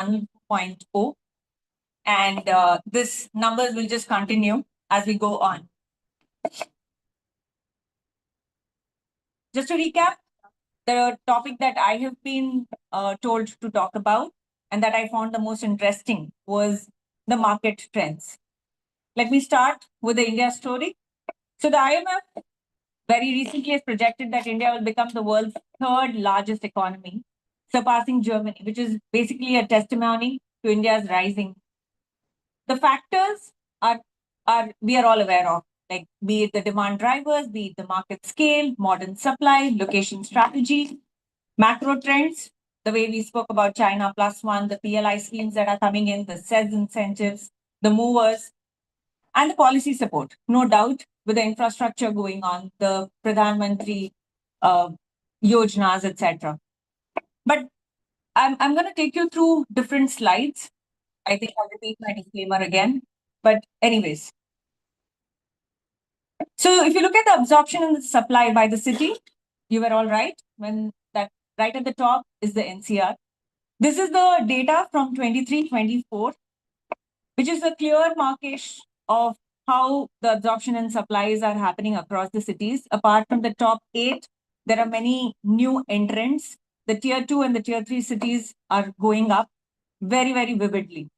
1.0, and this numbers will just continue as we go on. Just to recap, the topic that I have been told to talk about and that I found the most interesting was the market trends. Let me start with the India story. So the IMF very recently has projected that India will become the world's third largest economy, surpassing Germany, which is basically a testimony to India's rising. The factors are, we are all aware of, like be it the demand drivers, be it the market scale, modern supply, location strategy, macro trends, the way we spoke about China plus one, the PLI schemes that are coming in, the SEZ incentives, the movers, and the policy support. No doubt, with the infrastructure going on, the Pradhan Mantri yojanas, etc. But I'm going to take you through different slides. I think I'll repeat my disclaimer again. But anyways, so if you look at the absorption and the supply by the city, you were all right. When that right at the top is the NCR. This is the data from 23-24, which is a clear markage of how the absorption and supplies are happening across the cities. Apart from the top 8, there are many new entrants. The tier 2 and the tier 3 cities are going up very, very vividly.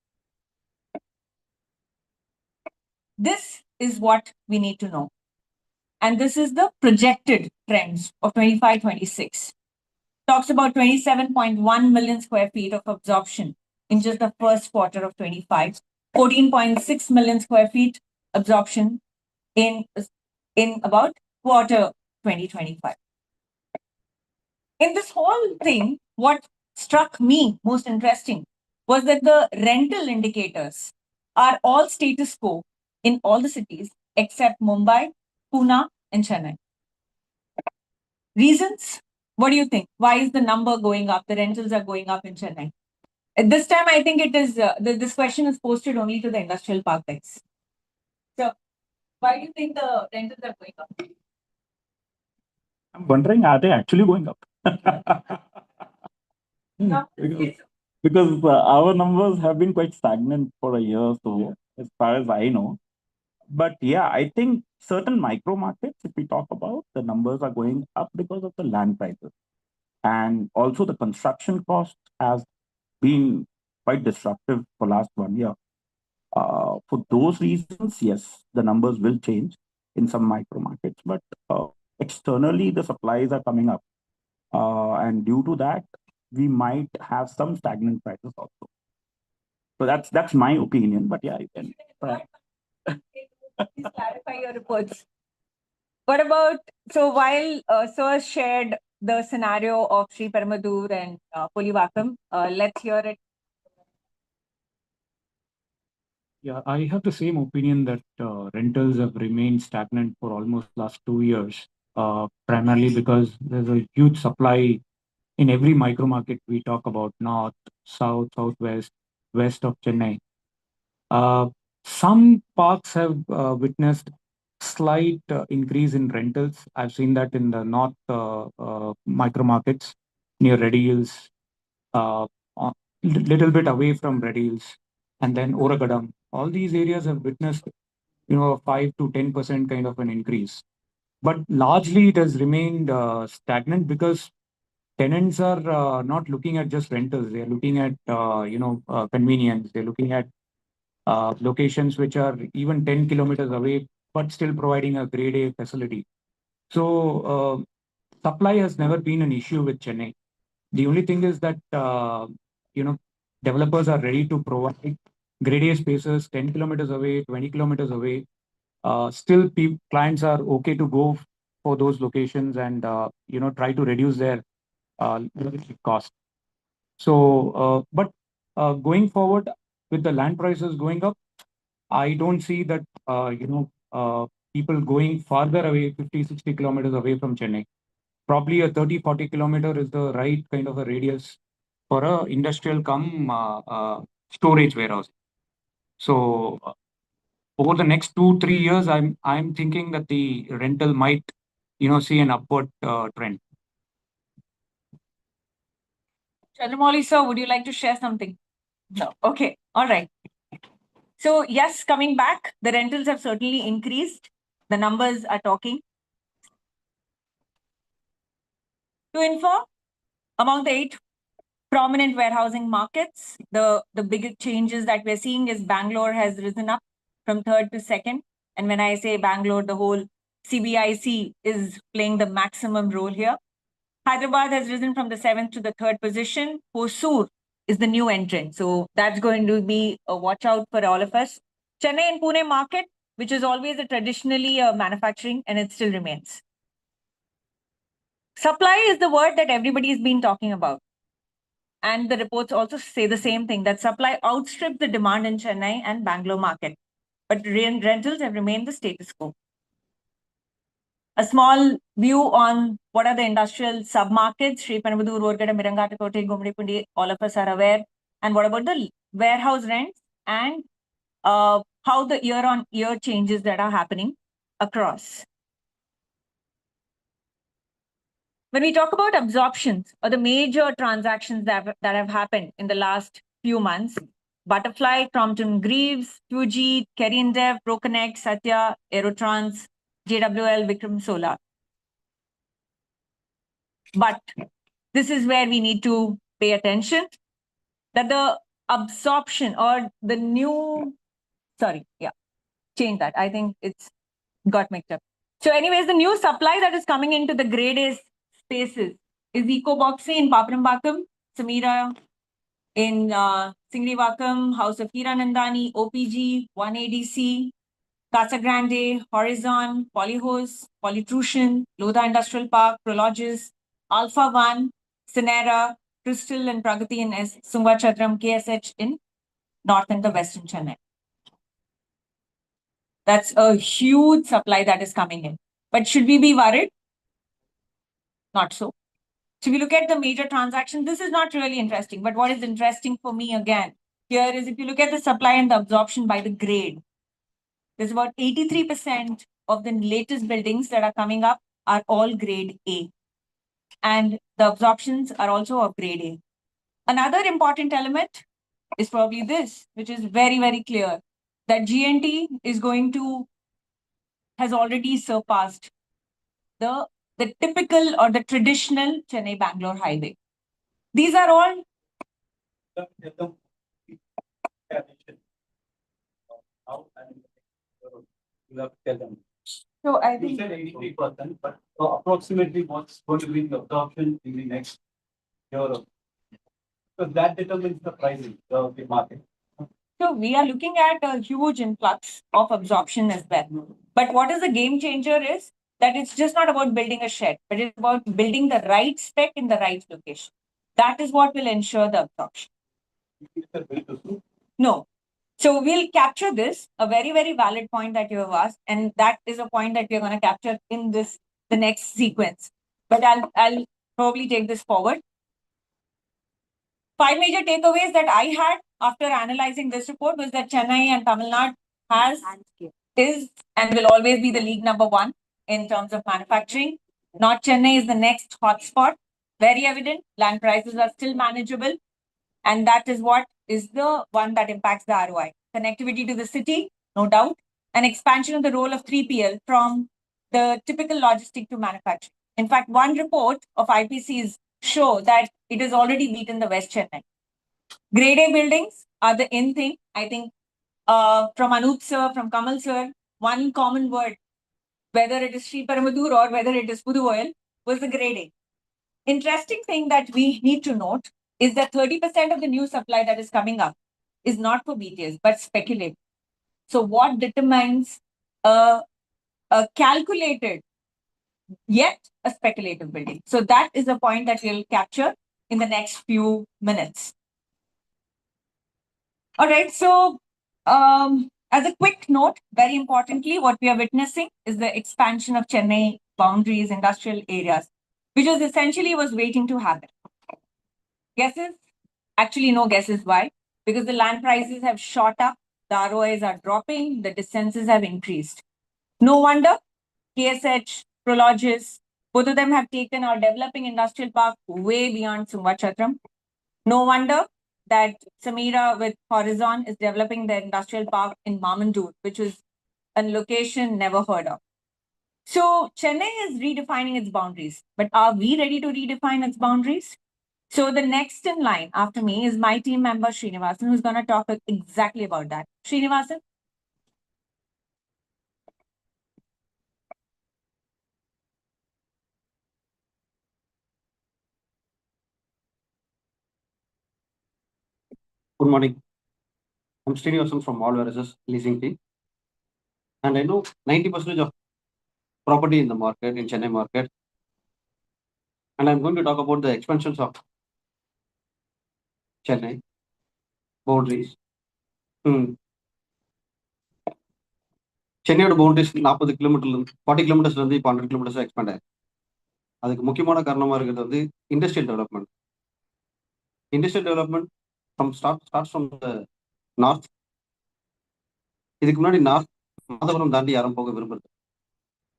This is what we need to know. And this is the projected trends of 25-26. Talks about 27.1 million square feet of absorption in just the first quarter of 25, 14.6 million square feet absorption in about quarter 2025. In this whole thing, what struck me most interesting was that the rental indicators are all status quo in all the cities except Mumbai, Pune, and Chennai. Reasons? What do you think? Why is the number going up? The rentals are going up in Chennai. At this time, I think it is, this question is posted only to the industrial park guys. So, why do you think the rentals are going up? I'm wondering, are they actually going up? because our numbers have been quite stagnant for a year or so, as far as I know. But yeah, I think certain micro markets, if we talk about, the numbers are going up because of the land prices. And also the construction cost has been quite disruptive for last 1 year. For those reasons, yes, the numbers will change in some micro markets, but externally the supplies are coming up. And due to that, we might have some stagnant prices also. So that's my opinion, but yeah, you can. Please clarify your reports. What about, so while Sir shared the scenario of Sri Peramadur and Polivakam, let's hear it. Yeah, I have the same opinion that rentals have remained stagnant for almost last 2 years, primarily because there's a huge supply in every micro market we talk about, north, south, southwest, west of Chennai. Some parks have witnessed slight increase in rentals. I've seen that in the north micro markets near Red Hills, little bit away from Red Hills, and then Oragadam. All these areas have witnessed, a 5 to 10% kind of an increase. But largely it has remained stagnant because tenants are not looking at just rentals. They're looking at, convenience. They're looking at locations which are even 10 kilometers away, but still providing a grade A facility. So supply has never been an issue with Chennai. The only thing is that, developers are ready to provide grade A spaces 10 kilometers away, 20 kilometers away. Still, clients are okay to go for those locations and, try to reduce their cost. So, but going forward with the land prices going up, I don't see that, people going farther away, 50, 60 kilometers away from Chennai. Probably a 30, 40 kilometer is the right kind of a radius for a industrial storage warehouse. So over the next 2-3 years, I'm thinking that the rental might, see an upward trend. Chandramouli sir, would you like to share something? No. Okay. All right. So yes, coming back, the rentals have certainly increased. The numbers are talking. To info, among the 8 prominent warehousing markets, the biggest changes that we're seeing is Bangalore has risen up from third to second. And when I say Bangalore, the whole CBIC is playing the maximum role here. Hyderabad has risen from the 7th to the 3rd position. Hosur is the new entrant. So that's going to be a watch out for all of us. Chennai and Pune market, which is always a traditionally manufacturing, and it still remains. Supply is the word that everybody has been talking about. And the reports also say the same thing, that supply outstripped the demand in Chennai and Bangalore market. But rentals have remained the status quo. A small view on what are the industrial sub-markets, Sri Perumbudur, Orgada, Mirangatikote, Gumripundi, all of us are aware. And what about the warehouse rents and how the year-on-year changes that are happening across. When we talk about absorptions or the major transactions that have happened in the last few months, Butterfly, Crompton Greaves, Fuji, Kerry Dev, ProConnect, Satya, Aerotrans, JWL, Vikram Solar. But this is where we need to pay attention that the absorption or the new, change that. I think it's got mixed up. So anyways, the new supply that is coming into the grade A spaces is Ecoboxy in Paparambakkam, Samira in Singrivakkam, House of Hiranandani, OPG, 1ADC, Casa Grande, Horizon, Polyhose, Polytrusion, Lodha Industrial Park, Prologis, Alpha One, Sinera, Crystal and Pragati in Sungvachadram, KSH in North and the Western Chennai. That's a huge supply that is coming in. But should we be worried? Not so. So if you look at the major transactions, this is not really interesting. But what is interesting for me again here is if you look at the supply and the absorption by the grade, there's about 83% of the latest buildings that are coming up are all grade A. And the absorptions are also of grade A. Another important element is probably this, which is very, very clear that GNT is has already surpassed the typical or the traditional Chennai-Bangalore highway. These are all. So I think. You said 83%, but approximately what's going to be the absorption in the next year? Because that determines the pricing of the market. So we are looking at a huge influx of absorption as well. But what is the game changer is that it's just not about building a shed, but it's about building the right spec in the right location. That is what will ensure the absorption. No. So we'll capture this, a very, very valid point that you have asked, and that is a point that we're going to capture in the next sequence. But I'll probably take this forward. 5 major takeaways that I had after analyzing this report was that Chennai and Tamil Nadu is and will always be the league number 1 in terms of manufacturing. North Chennai is the next hotspot. Very evident. Land prices are still manageable. And that is what is the one that impacts the ROI. Connectivity to the city, no doubt. And expansion of the role of 3PL from the typical logistic to manufacturing. In fact, one report of IPCs show that it has already beaten the West Chennai. Grade A buildings are the in thing. I think from Anup sir, from Kamal sir, one common word, whether it is Sri Perumbudur or whether it is Puduvoyal, was the grade A. Interesting thing that we need to note is that 30% of the new supply that is coming up is not for BTS, but speculative. So what determines a calculated yet a speculative building? So that is a point that we'll capture in the next few minutes. All right, so as a quick note, very importantly, what we are witnessing is the expansion of Chennai boundaries, industrial areas, which was essentially waiting to happen. Guesses? Actually, no guesses why. Because the land prices have shot up, the ROIs are dropping, the distances have increased. No wonder KSH, Prologis, both of them have taken our developing industrial park way beyond Sungvachadram. No wonder that Samira with Horizon is developing the industrial park in Mamandur, which is a location never heard of. So Chennai is redefining its boundaries, but are we ready to redefine its boundaries? So the next in line after me is my team member Srinivasan, who's going to talk exactly about that. Srinivasan. Good morning. I'm Srinivasan from Madras leasing team, and I know 90% of property in the market, in Chennai market, and I'm going to talk about the expansions of Chennai boundaries. சென்னையோட boundaries 40 கிலோமீட்டர்ல 40 கிலோமீட்டர்ஸ்ல இருந்து இப்போ 100 kilometres expand ஆயிருக்கு. அதுக்கு முக்கியமான காரணமா இருக்கிறது வந்து industrial development. Industrial development start from the north. இதுக்கு முன்னாடி நார்த் மாதவரம் தாண்டி யாரும் போக விரும்புறது.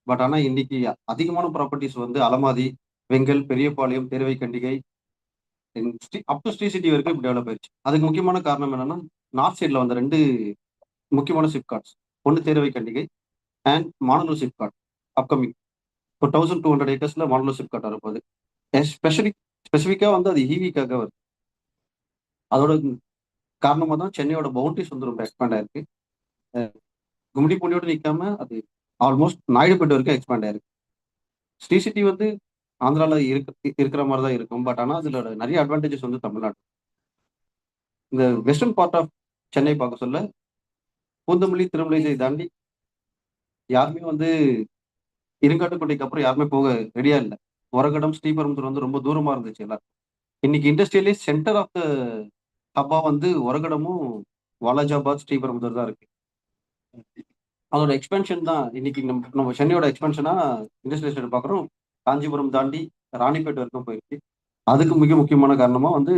பட் ஆனால் இன்னைக்கு அதிகமான ப்ராப்பர்ட்டிஸ் வந்து Alamathi, Vengal, Periyapalayam, Thervaikandigai up to Sri City வரைக்கும் டெவலப் ஆயிடுச்சு. அதுக்கு முக்கியமான காரணம் என்னன்னா, நார்த் சைட்ல வந்த 2 முக்கியமான சிப்காட்ஸ். ஒன்று தேர்வைக்கண்டிகை அண்ட் மானலூர் சிப்காட் அப்கமிங். இப்போ 1200 ஏக்கர்ஸ்ல மானலூர் சிப்காட் வரப்போகுது. ஸ்பெசிஃபிக்கா வந்து அது ஈவிக்காக வருது. அதோட காரணமாக தான் சென்னையோட பவுண்டரிஸ் வந்து ரொம்ப எக்ஸ்பேண்ட் ஆயிருக்கு. கும்மிடி பூண்டியோட நிற்காம அது ஆல்மோஸ்ட் நாயுடுபேட்டை வரைக்கும் எக்ஸ்பேண்ட் ஆயிருக்கு. ஸ்ரீ சிட்டி வந்து ஆந்திரால இருக்கிற மாதிரி தான் இருக்கும். பட் ஆனால் அதுல நிறைய அட்வான்டேஜஸ் வந்து தமிழ்நாடு. இந்த வெஸ்டர்ன் பார்ட் ஆஃப் சென்னை பார்க்க சொல்ல பூந்தமல்லி, திருமலையை தாண்டி யாருமே வந்து இருங்காட்டுக்கோட்டைக்கு அப்புறம் யாருமே போக ரெடியா இல்லை. ஒரகடம், ஸ்ரீபெரும்புதூர் வந்து ரொம்ப தூரமா இருந்துச்சு எல்லாரும். இன்னைக்கு இண்டஸ்ட்ரியலே சென்டர் ஆஃப் த ஹப்பா வந்து ஒரகடமும் வாலாஜாபாத், ஸ்ரீபெரும்புதூர் தான் இருக்கு. அதோட எக்ஸ்பென்ஷன் தான் இன்னைக்கு நம்ம சென்னையோட எக்ஸ்பென்ஷனா இண்டஸ்ட்ரியல் எஸ்டேட் பார்க்குறோம். காஞ்சிபுரம் தாண்டி ராணிப்பேட்டை வரைக்கும் போயிருக்கு. அதுக்கு மிக முக்கியமான காரணமா வந்து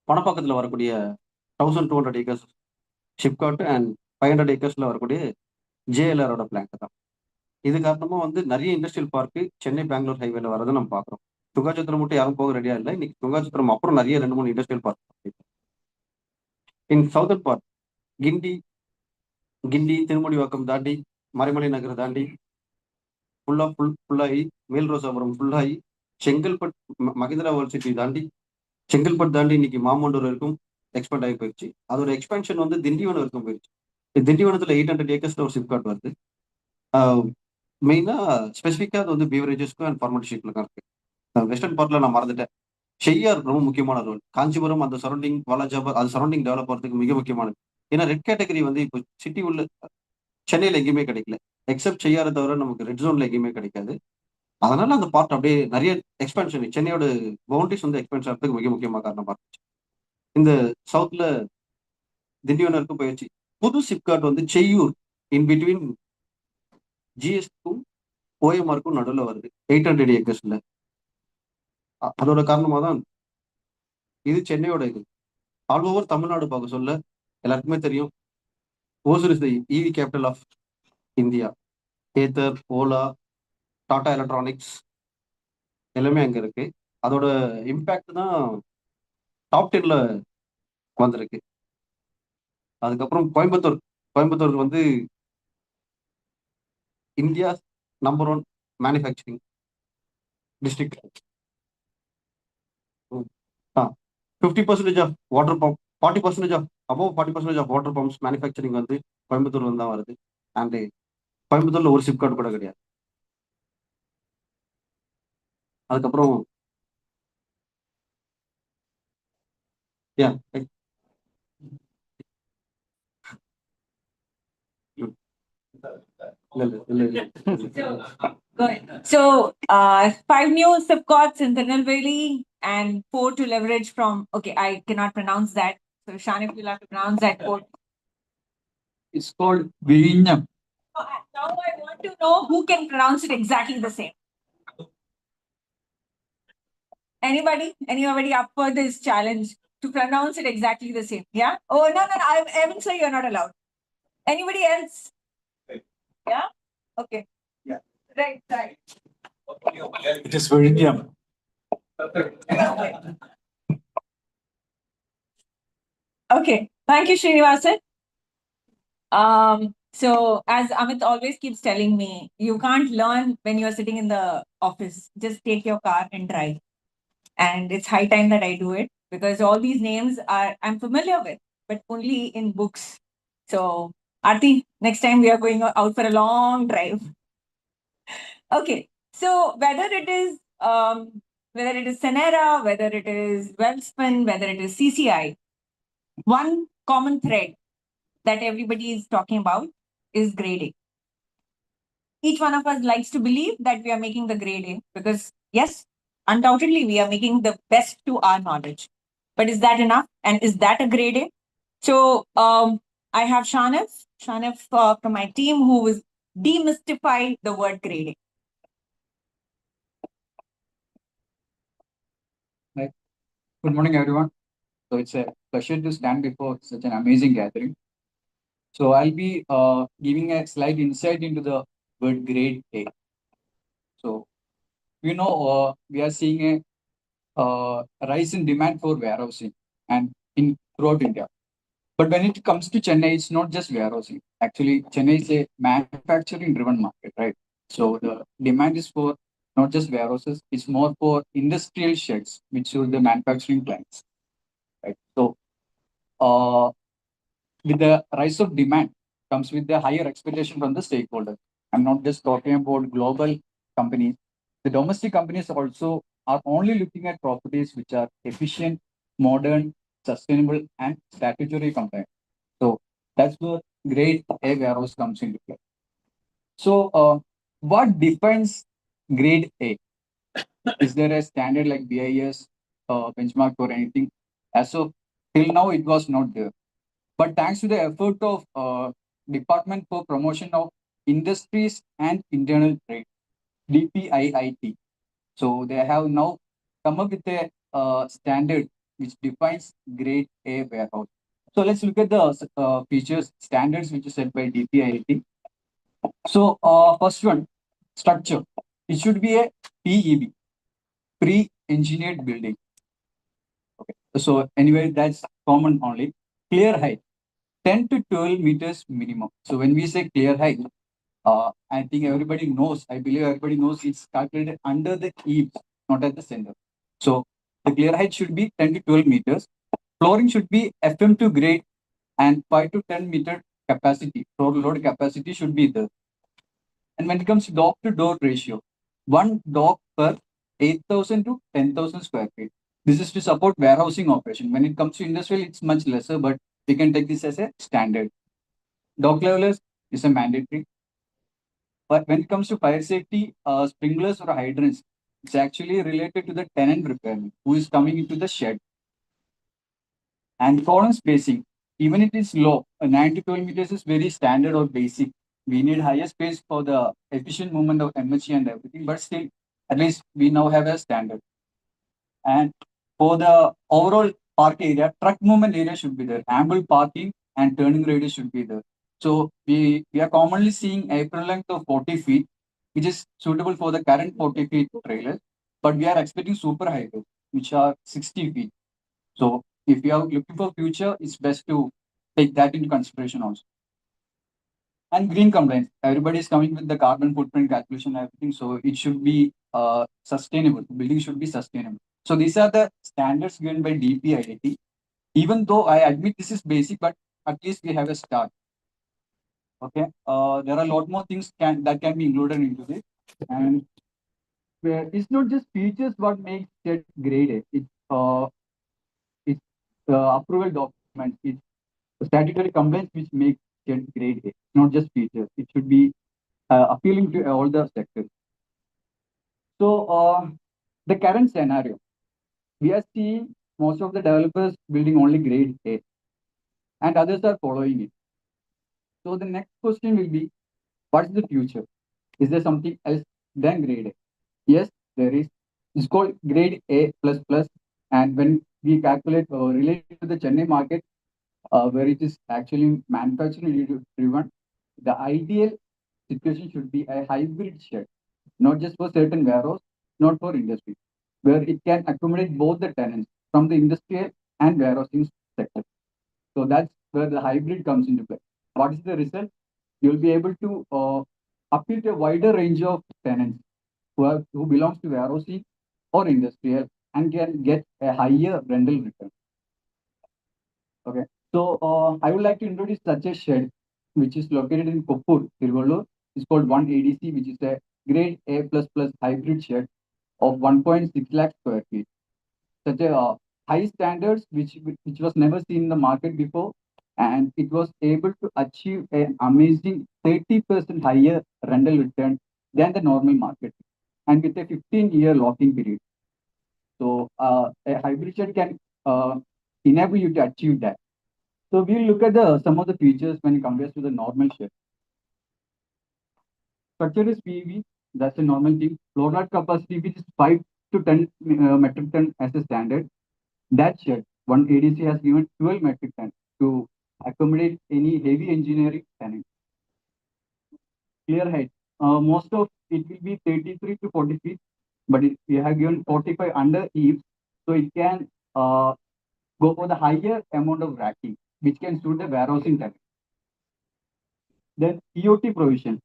பணப்பாக்கத்தில் வரக்கூடிய 1200 ஏக்கர்ஸ் ஷிப்காட் அண்ட் 500 ஏக்கர்ஸ்ல வரக்கூடிய ஜேஎல்ஆரோட பிளான்ட் தான். இது காரணமா வந்து நிறைய இண்டஸ்ட்ரியல் பார்க்கு சென்னை பெங்களூர் ஹைவேல வரதை நம்ம பார்க்குறோம். துங்காச்சத்திரம் மட்டும் யாரும் போக ரெடியா இல்லை. இன்னைக்கு துங்காச்சத்திரம் அப்புறம் நிறைய 2-3 இண்டஸ்ட்ரியல் பார்க். இன் சவுதர்ன் பார்ட் கிண்டி, திருமுடிவாக்கம் தாண்டி, மறைமலை நகர் தாண்டி ஃபுல்லாகி, மேல் ரோசாபுரம் ஃபுல்லாகி, செங்கல்பட் மகேந்திரா வேர்ல்ட் சிட்டி தாண்டி, செங்கல்பட்டு தாண்டி இன்னைக்கு மாமண்டூர் வரைக்கும் எக்ஸ்பேண்ட் ஆகி போயிடுச்சு. அதோட எக்ஸ்பென்ஷன் வந்து திண்டிவனம் வரைக்கும் போயிடுச்சு. திண்டிவனத்துல 800 ஏக்கர்ஸ்ல ஒரு சிப்காட் வருது. மெயினா ஸ்பெசிஃபிக்கா அது வந்து பீவரேஜஸ்க்கும் அண்ட் ஃபார்மசிட்டிக்கும் இருக்கு. வெஸ்டர்ன் பார்ட்ல நான் மறந்துட்டேன். ஷெய்யார் ரொம்ப முக்கியமான ரோல். காஞ்சிபுரம் அந்த சரௌண்டிங், வாலாஜாபாத் அது சரௌண்டிங் டெவலப் ஆகிறதுக்கு மிக முக்கியமானது. ஏன்னா ரெட் கேட்டகரி வந்து இப்போ சிட்டி உள்ள சென்னையில எங்கேயுமே கிடைக்கல. எக்ஸப்ட் செய்யாத தவிர நமக்கு ரெட் ஜோன்ல எங்கேயுமே கிடைக்காது. அதனால அந்த பார்ட் அப்படியே நிறைய எக்ஸ்பென்ஷன் சென்னையோட பவுண்டரிஸ் வந்து எக்ஸ்பென்ஷன் ஆகிறதுக்கு மிக முக்கியமான காரணமா இருந்துச்சு. இந்த சவுத்ல திண்டிவனம் வரைக்கும் போயிடுச்சு. புது சிப்காட் வந்து செய்யூர் இன் பிட்வீன் ஜிஎஸ்க்கும் ஓஎம்ஆருக்கும் நடுவில் வருது 800 ஏக்கர்ஸ்ல. அதோட காரணமா தான் இது சென்னையோட இது. ஆல் ஓவர் தமிழ்நாடு பார்க்க சொல்ல எல்லாருக்குமே தெரியும், Hosur is the EV capital of India. Ather, Ola, Tata electronics எல்லாமே அங்க இருக்கு. அதோட இம்பேக்ட் தான் டாப் 10ல வந்திருக்கு. அதுக்கப்புறம் கோயம்புத்தூர் வந்து India number 1 manufacturing district. 50% of water pump, 40% of above 40% of water pumps manufacturing வந்து கோயம்புத்தூர்ல தான் வருது. அண்ட் கோயம்புத்தூர்ல ஒரு சிப்காட் கூட கிடையாது. அதுக்கப்புறம் So, 5 new subcots in Tirunelveli and 4 to leverage from. Okay, I cannot pronounce that. So, Shanif, you'll have to pronounce that port. It's called Viñam. Now I want to know who can pronounce it exactly the same. Anybody up for this challenge to pronounce it exactly the same? Yeah? Oh, no, Evan, sir, you're not allowed. Anybody else? Yeah? Okay. Yeah. Right. It is Viñam. Okay, thank you, Srinivasan. So as Amit always keeps telling me, you can't learn when you're sitting in the office. Just take your car and drive. And it's high time that I do it because all these names I'm familiar with, but only in books. So Aarti, next time we are going out for a long drive. Okay, so whether it is Senera, whether it is Wellspun, whether it is CCI, one common thread that everybody is talking about is grade A. Each one of us likes to believe that we are making the grade A because, yes, undoubtedly, we are making the best to our knowledge. But is that enough? And is that a grade A? So I have Shanif from my team who will demystify the word grade A. Right. Good morning, everyone. So it's a pleasure to stand before such an amazing gathering. So I'll be giving a slight insight into the word grade A. So we are seeing a rise in demand for warehousing and in throughout India. But when it comes to Chennai, it's not just warehousing. Actually, Chennai is a manufacturing-driven market, right? So the demand is for not just warehouses; it's more for industrial sheds, which suit the manufacturing plants, right? So uh, with the rise of demand comes with the higher expectation from the stakeholders. I'm not just talking about global companies. The domestic companies also are only looking at properties which are efficient, modern, sustainable, and statutory compliant. So that's where grade A warehouse comes into play. So what defines grade A? Is there a standard like BIS benchmark or anything? As of till now, it was not there. But thanks to the effort of Department for Promotion of Industries and Internal Trade, DPIIT, so they have now come up with a standard which defines grade A warehouse. So let's look at the features standards which is set by DPIIT. So first one, structure. It should be a PEB, pre-engineered building. Okay. So anyway, that's common only. Clear height, 10 to 12 meters minimum. So when we say clear height, I think everybody knows, I believe everybody knows it's calculated under the eaves, not at the center. So the clear height should be 10 to 12 meters. Flooring should be FM2 grade and 5 to 10 meter capacity. Floor load capacity should be there. And when it comes to dock to door ratio, one dock per 8,000 to 10,000 square feet. This is to support warehousing operation. When it comes to industrial, it's much lesser, but we can take this as a standard. Dock levelers is a mandatory. But when it comes to fire safety, sprinklers or hydrants, it's actually related to the tenant requirement who is coming into the shed. And column spacing, even if it is low, 9 to 12 meters is very standard or basic. We need higher space for the efficient movement of MHE and everything, but still, at least we now have a standard. And for the overall park area, truck movement area should be there. Ample parking and turning radius should be there. So we are commonly seeing apron length of 40 feet, which is suitable for the current 40 feet trailers. But we are expecting super highways, which are 60 feet. So if you are looking for future, it's best to take that into consideration also. And green compliance, everybody is coming with the carbon footprint calculation and everything. So it should be sustainable. The building should be sustainable. So these are the standards given by DPIIT. Even though I admit this is basic, but at least we have a start. Okay. There are a lot more things that can be included into this. And it's not just features what makes it grade A. It's approval documents. It's statutory compliance which makes it grade A. Not just features. It should be appealing to all the sectors. So the current scenario, we are seeing most of the developers building only grade A, and others are following it. So the next question will be, what's the future? Is there something else than grade A? Yes, there is. It's called grade A plus plus, and when we calculate or relate to the Chennai market, where it is actually manufacturing driven, the ideal situation should be a hybrid shed, not just for certain warehouse, not for industry, where it can accommodate both the tenants from the industrial and warehousing sector. So that's where the hybrid comes into play. What is the result? You'll be able to appeal to a wider range of tenants who belongs to warehousing or industrial and can get a higher rental return. Okay. So I would like to introduce such a shed, which is located in Koppur, Tiruvallur. It's called 1ADC, which is a grade A++ hybrid shed of 1.6 lakh square feet. Such a high standards which was never seen in the market before, and it was able to achieve an amazing 30% higher rental return than the normal market, and with a 15-year locking period. So a hybrid shed can enable you to achieve that. So we'll look at some of the features when it compares to the normal shed. Structure is PEV, that's a normal thing. Floor lot capacity, which is 5 to 10 metric ton as a standard. That shed, one ADC has given 12 metric ton to accommodate any heavy engineering tenant. Clear height, most of it will be 33 to 40 feet, but we have given 45 under eaves, so it can go for the higher amount of racking, which can suit the warehousing tenant. Then EOT provision.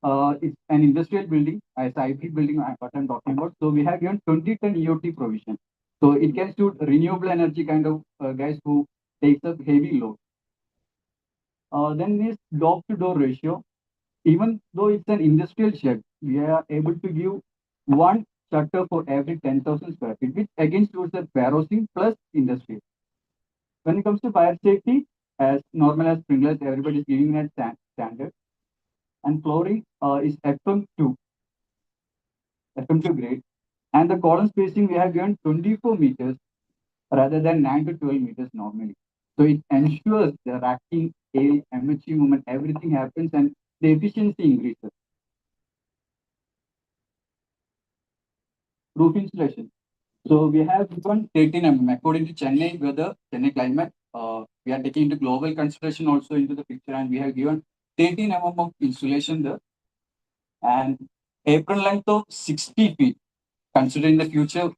It's an industrial building, as IP building, what I'm talking about. So we have given 2010 EOT provision. So it can suit renewable energy kind of guys who takes up heavy load. Then this door to door ratio. Even though it's an industrial shed, we are able to give one shutter for every 10,000 square feet, which again suits the warehousing plus industrial. When it comes to fire safety, as normal as sprinklers, everybody is giving that standard. And flooring is FM2 grade. And the column spacing we have given 24 meters rather than 9 to 12 meters normally. So it ensures the racking, air, MHE movement, everything happens and the efficiency increases. Roof insulation. So we have given 13 mm according to Chennai weather, Chennai climate. We are taking into global consideration also into the picture, and we have given 13 mm of insulation there. And apron length of 60 feet, considering the future,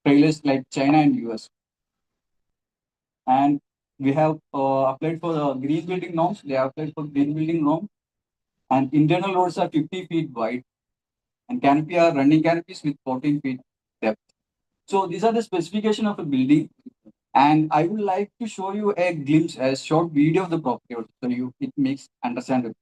trailers like China and US. And we have applied for the green building norms. They have applied for green building norm. And internal roads are 50 feet wide. And canopy are running canopies with 14 feet depth. So these are the specification of a building. And I would like to show you a glimpse, a short video of the property also, so it makes understandable.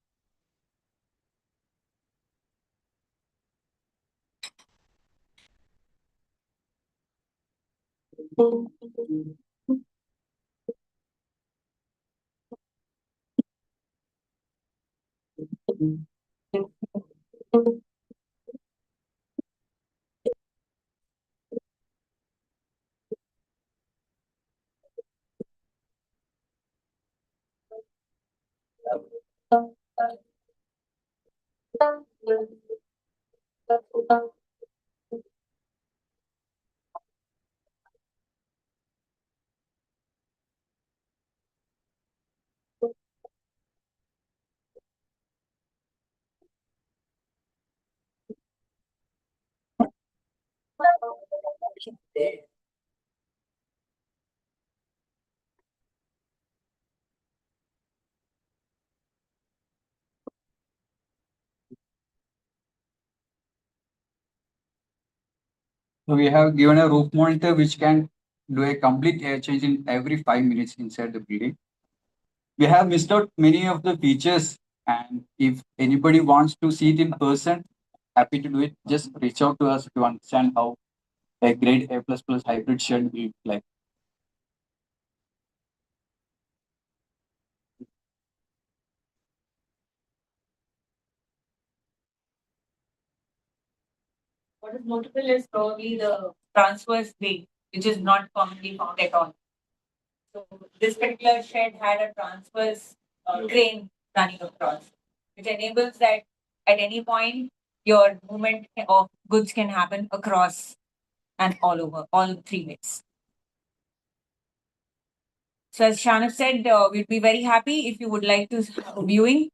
So we have given a roof monitor which can do a complete air change in every 5 minutes inside the building. We have missed out many of the features, and if anybody wants to see it in person, happy to do it. Just reach out to us to understand how a grade A++ hybrid shed will look like. What is notable is probably the transverse bay, which is not commonly found at all. So this particular shed had a transverse crane running across, which enables that at any point your movement of goods can happen across and all over, all three ways. So as Shanav said, we'd be very happy if you would like to have a viewing.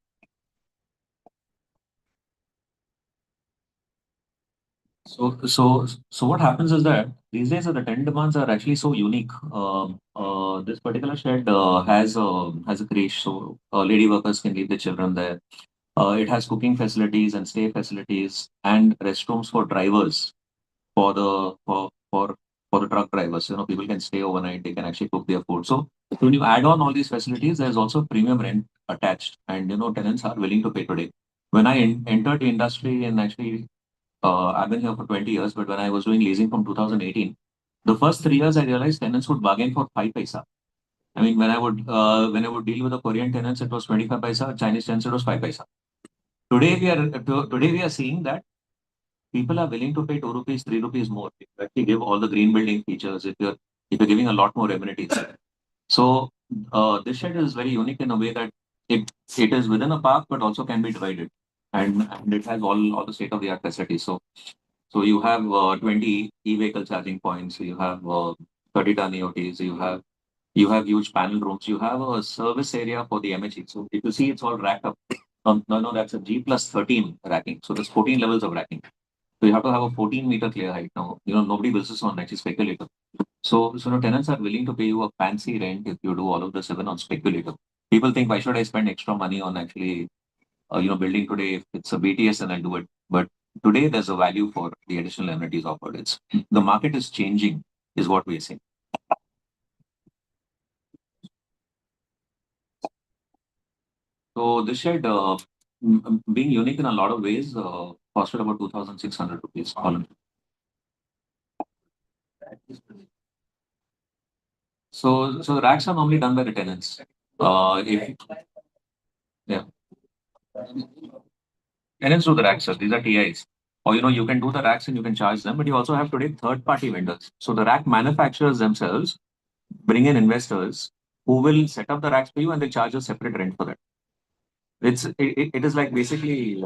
So what happens is that these days the tenant demands are actually so unique. This particular shed has a creche, so lady workers can leave the children there. It has cooking facilities and stay facilities and restrooms for drivers for the for the truck drivers. You know, people can stay overnight. They can actually cook their food. So when you add on all these facilities, there's also premium rent attached, and you know tenants are willing to pay today. When I entered the industry, and actually I've been here for 20 years, but when I was doing leasing from 2018, the first 3 years I realized tenants would bargain for 5 paisa. I mean, when I would deal with the Korean tenants, it was 25 paisa. Chinese tenants, it was 5 paisa. Today we are seeing that people are willing to pay 2 rupees, 3 rupees more if you actually give all the green building features. If you're giving a lot more amenities. So this shed is very unique in a way that it is within a park, but also can be divided, and it has all the state of the art facilities. So you have 20 e-vehicle charging points. You have 30-ton EOTs. You have huge panel rooms. You have a service area for the MHE. So if you see, it's all racked up. No, that's a G plus 13 racking. So there's 14 levels of racking. So you have to have a 14-meter clear height. Now, you know, nobody builds this on actually speculative. So no, tenants are willing to pay you a fancy rent if you do all of this even on speculative. People think, why should I spend extra money on actually, building today? If it's a BTS, then I'll do it. But today there's a value for the additional amenities offered. It's the market is changing, is what we're saying. So this shed, being unique in a lot of ways, costed about 2,600 rupees. So the racks are normally done by the tenants. If yeah, tenants do the racks, sir. These are TIs. Or you can do the racks and you can charge them, but you also have today third-party vendors. So the rack manufacturers themselves bring in investors who will set up the racks for you and they charge a separate rent for that. It is like basically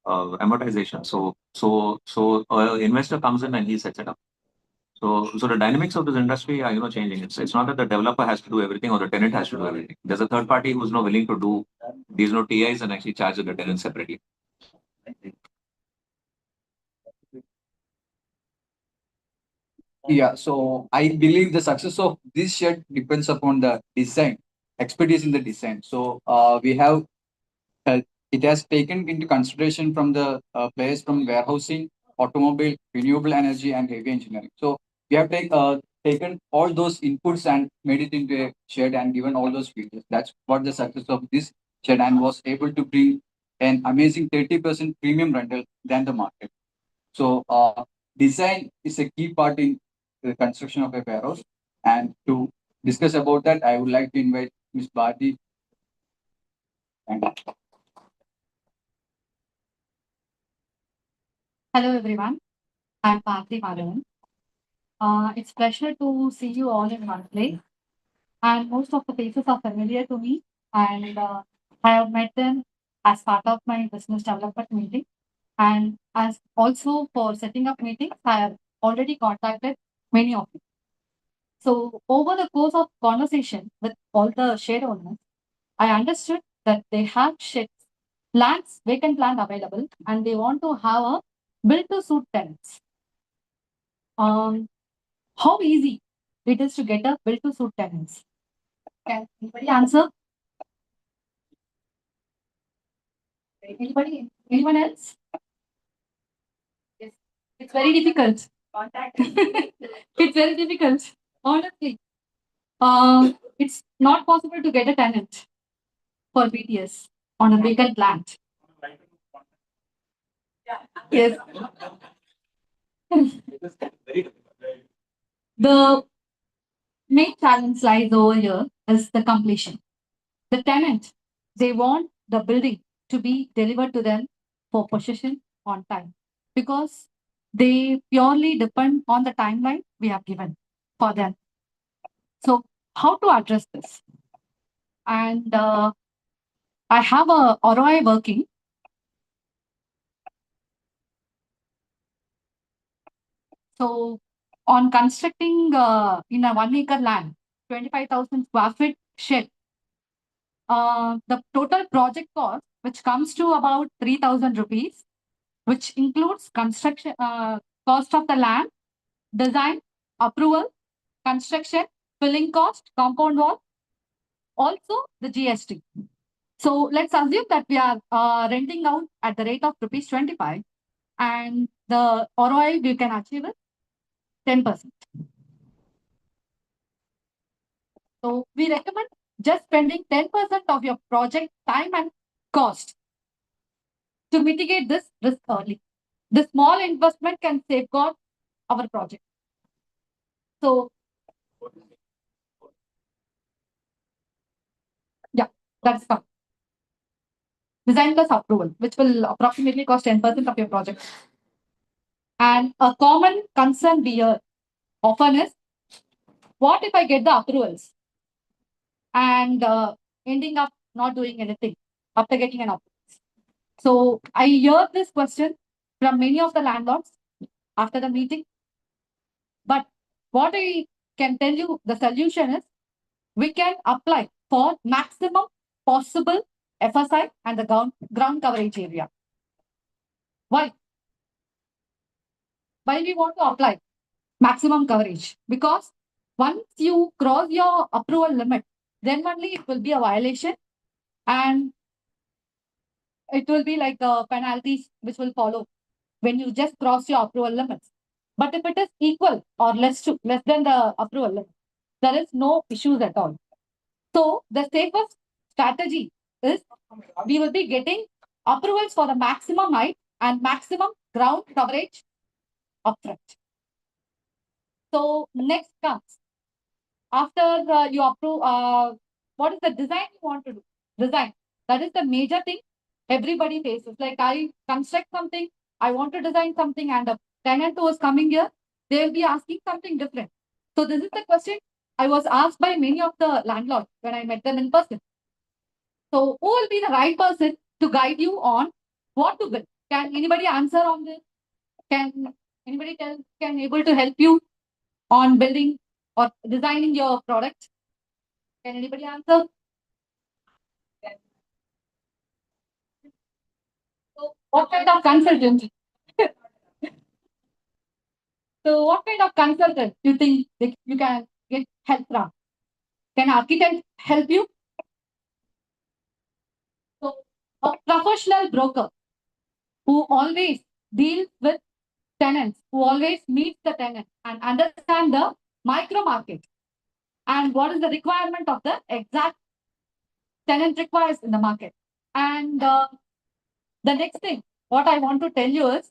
amortization. So investor comes in and he sets it up. So the dynamics of this industry are changing. It's not that the developer has to do everything or the tenant has to do everything. There's a third party who's not willing to do these TIs and actually charge the tenant separately. Yeah, so I believe the success of this shed depends upon the design, expertise in the design. So we have it has taken into consideration from the players from warehousing, automobile, renewable energy, and heavy engineering. So we have taken all those inputs and made it into a shed and given all those features. That's what the success of this shed and was able to bring an amazing 30% premium rental than the market. So design is a key part in the construction of a warehouse. And to discuss about that, I would like to invite Ms. Bharti. Thank you. Hello everyone, I'm Bharti Madhavan. It's pleasure to see you all in one place, and most of the faces are familiar to me, and I have met them as part of my business development meeting, and as also for setting up meetings, I have already contacted many of you. So over the course of conversation with all the share owners, I understood that they have sheds, vacant land available, and they want to have a build to suit tenants. How easy it is to get a build to suit tenants? Can anybody answer? Anybody? Anyone else? Yes. It's very difficult. Contact. It's very difficult. Honestly. It's not possible to get a tenant for BTS on a vacant land. Yes. The main challenge lies over here is the completion. The tenant, they want the building to be delivered to them for possession on time because they purely depend on the timeline we have given for them. So how to address this? And I have a ROI working. So on constructing in a 1 acre land, 25,000 square feet shed, the total project cost, which comes to about 3,000 rupees, which includes construction cost of the land, design, approval, construction, filling cost, compound wall, also the GST. So let's assume that we are renting out at the rate of rupees 25 and the ROI we can achieve is 10%. So we recommend just spending 10% of your project time and cost to mitigate this risk early. The small investment can safeguard our project. So yeah, that's fine. Design plus approval, which will approximately cost 10% of your project. And a common concern we hear often is, what if I get the approvals and ending up not doing anything after getting an approval? So I hear this question from many of the landlords after the meeting. But what I can tell you, the solution is we can apply for maximum possible FSI and the ground coverage area. Why? Why we want to apply maximum coverage? Because once you cross your approval limit, then only it will be a violation and it will be like penalties which will follow when you just cross your approval limits. But if it is equal or less than the approval limit, there is no issues at all. So the safest strategy is we will be getting approvals for the maximum height and maximum ground coverage upfront. So next comes after you approve, what is the design you want to do? Design. That is the major thing everybody faces. Like I construct something, I want to design something, and a tenant who is coming here, they will be asking something different. So this is the question I was asked by many of the landlords when I met them in person. So who will be the right person to guide you on what to build? Can anybody answer on this? Can anybody can able to help you on building or designing your product? Can anybody answer? So what kind of consultant? So what kind of consultant you think you can get help from? Can architect help you? So a professional broker who always deals with tenants, who always meets the tenant and understand the micro market and what is the requirement of the exact tenant requires in the market. And the next thing, what I want to tell you is,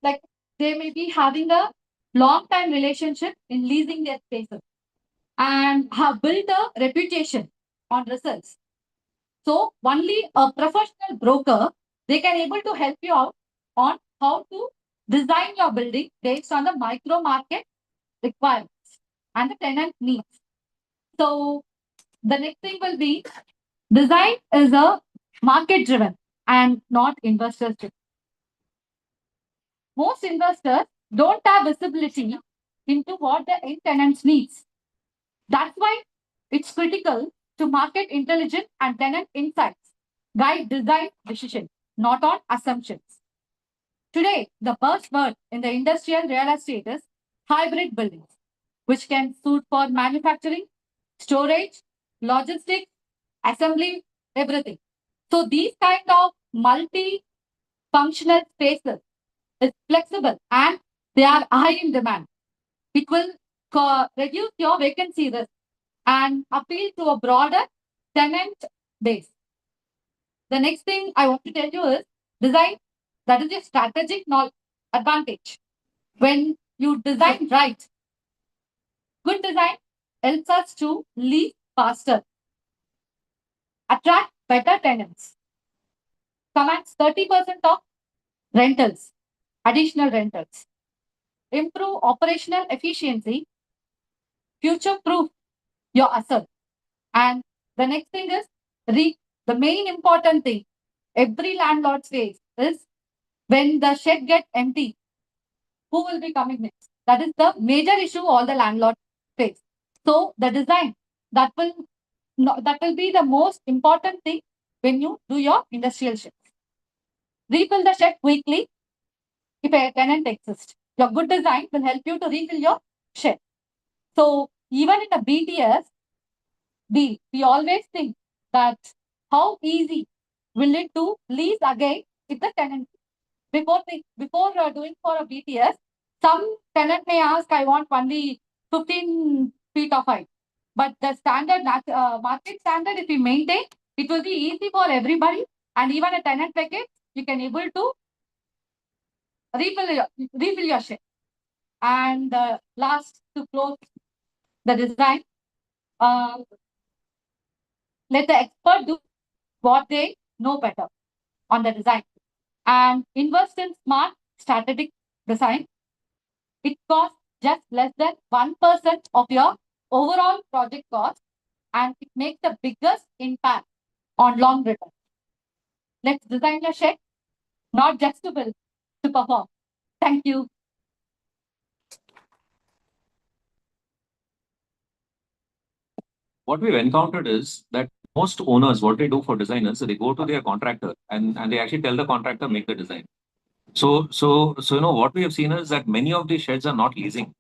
like they may be having a long time relationship in leasing their spaces and have built a reputation on results. So only a professional broker, they can able to help you out on how to design your building based on the micro market requirements and the tenant needs. So the next thing will be, design is a market driven and not investors driven. Most investors don't have visibility into what the end tenants needs. That's why it's critical to market intelligence and tenant insights guide design decisions, not on assumptions. Today, the buzzword in the industrial real estate is hybrid buildings, which can suit for manufacturing, storage, logistics, assembly, everything. So these kind of multi-functional spaces is flexible and they are high in demand. It will reduce your vacancy risk and appeal to a broader tenant base. The next thing I want to tell you is design. That is a strategic advantage. When you design right, good design helps us to lease faster, attract better tenants, commands 30% of rentals, additional rentals, improve operational efficiency, future-proof your asset. And the next thing is the main important thing every landlord says is, when the shed gets empty, who will be coming next? That is the major issue all the landlords face. So the design that will be the most important thing when you do your industrial shed. Refill the shed quickly, if a tenant exists. Your good design will help you to refill your shed. So even in a BTS, we always think that how easy will it to lease again with the tenant? Before doing for a BTS, some tenant may ask, I want only 15 feet of height. But the standard market standard, if we maintain, it will be easy for everybody. And even a tenant package, you can able to refill your shed. And last, to close the design, let the expert do what they know better on the design and invest in smart strategic design. It costs just less than 1% of your overall project cost, and it makes the biggest impact on long return. Let's design your shed, not just to build, to perform. Thank you. What we've encountered is that most owners, what they do for designers, so they go to their contractor and they actually tell the contractor, make the design. So what we have seen is that many of these sheds are not leasing.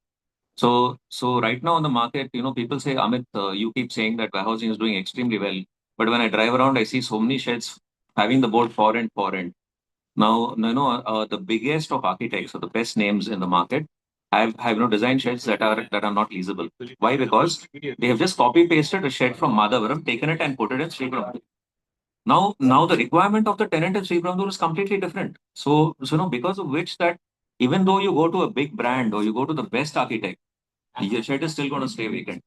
So right now on the market, people say, Amit, you keep saying that warehousing is doing extremely well. But when I drive around, I see so many sheds having the board for rent, for rent. Now, the biggest of architects or the best names in the market have designed sheds that are not leasable. Why? Because they have just copy pasted a shed from Madhavaram, taken it and put it in Sriperumbudur. Now the requirement of the tenant in Sriperumbudur is completely different. So because of which that even though you go to a big brand or you go to the best architect, your shed is still going to stay vacant.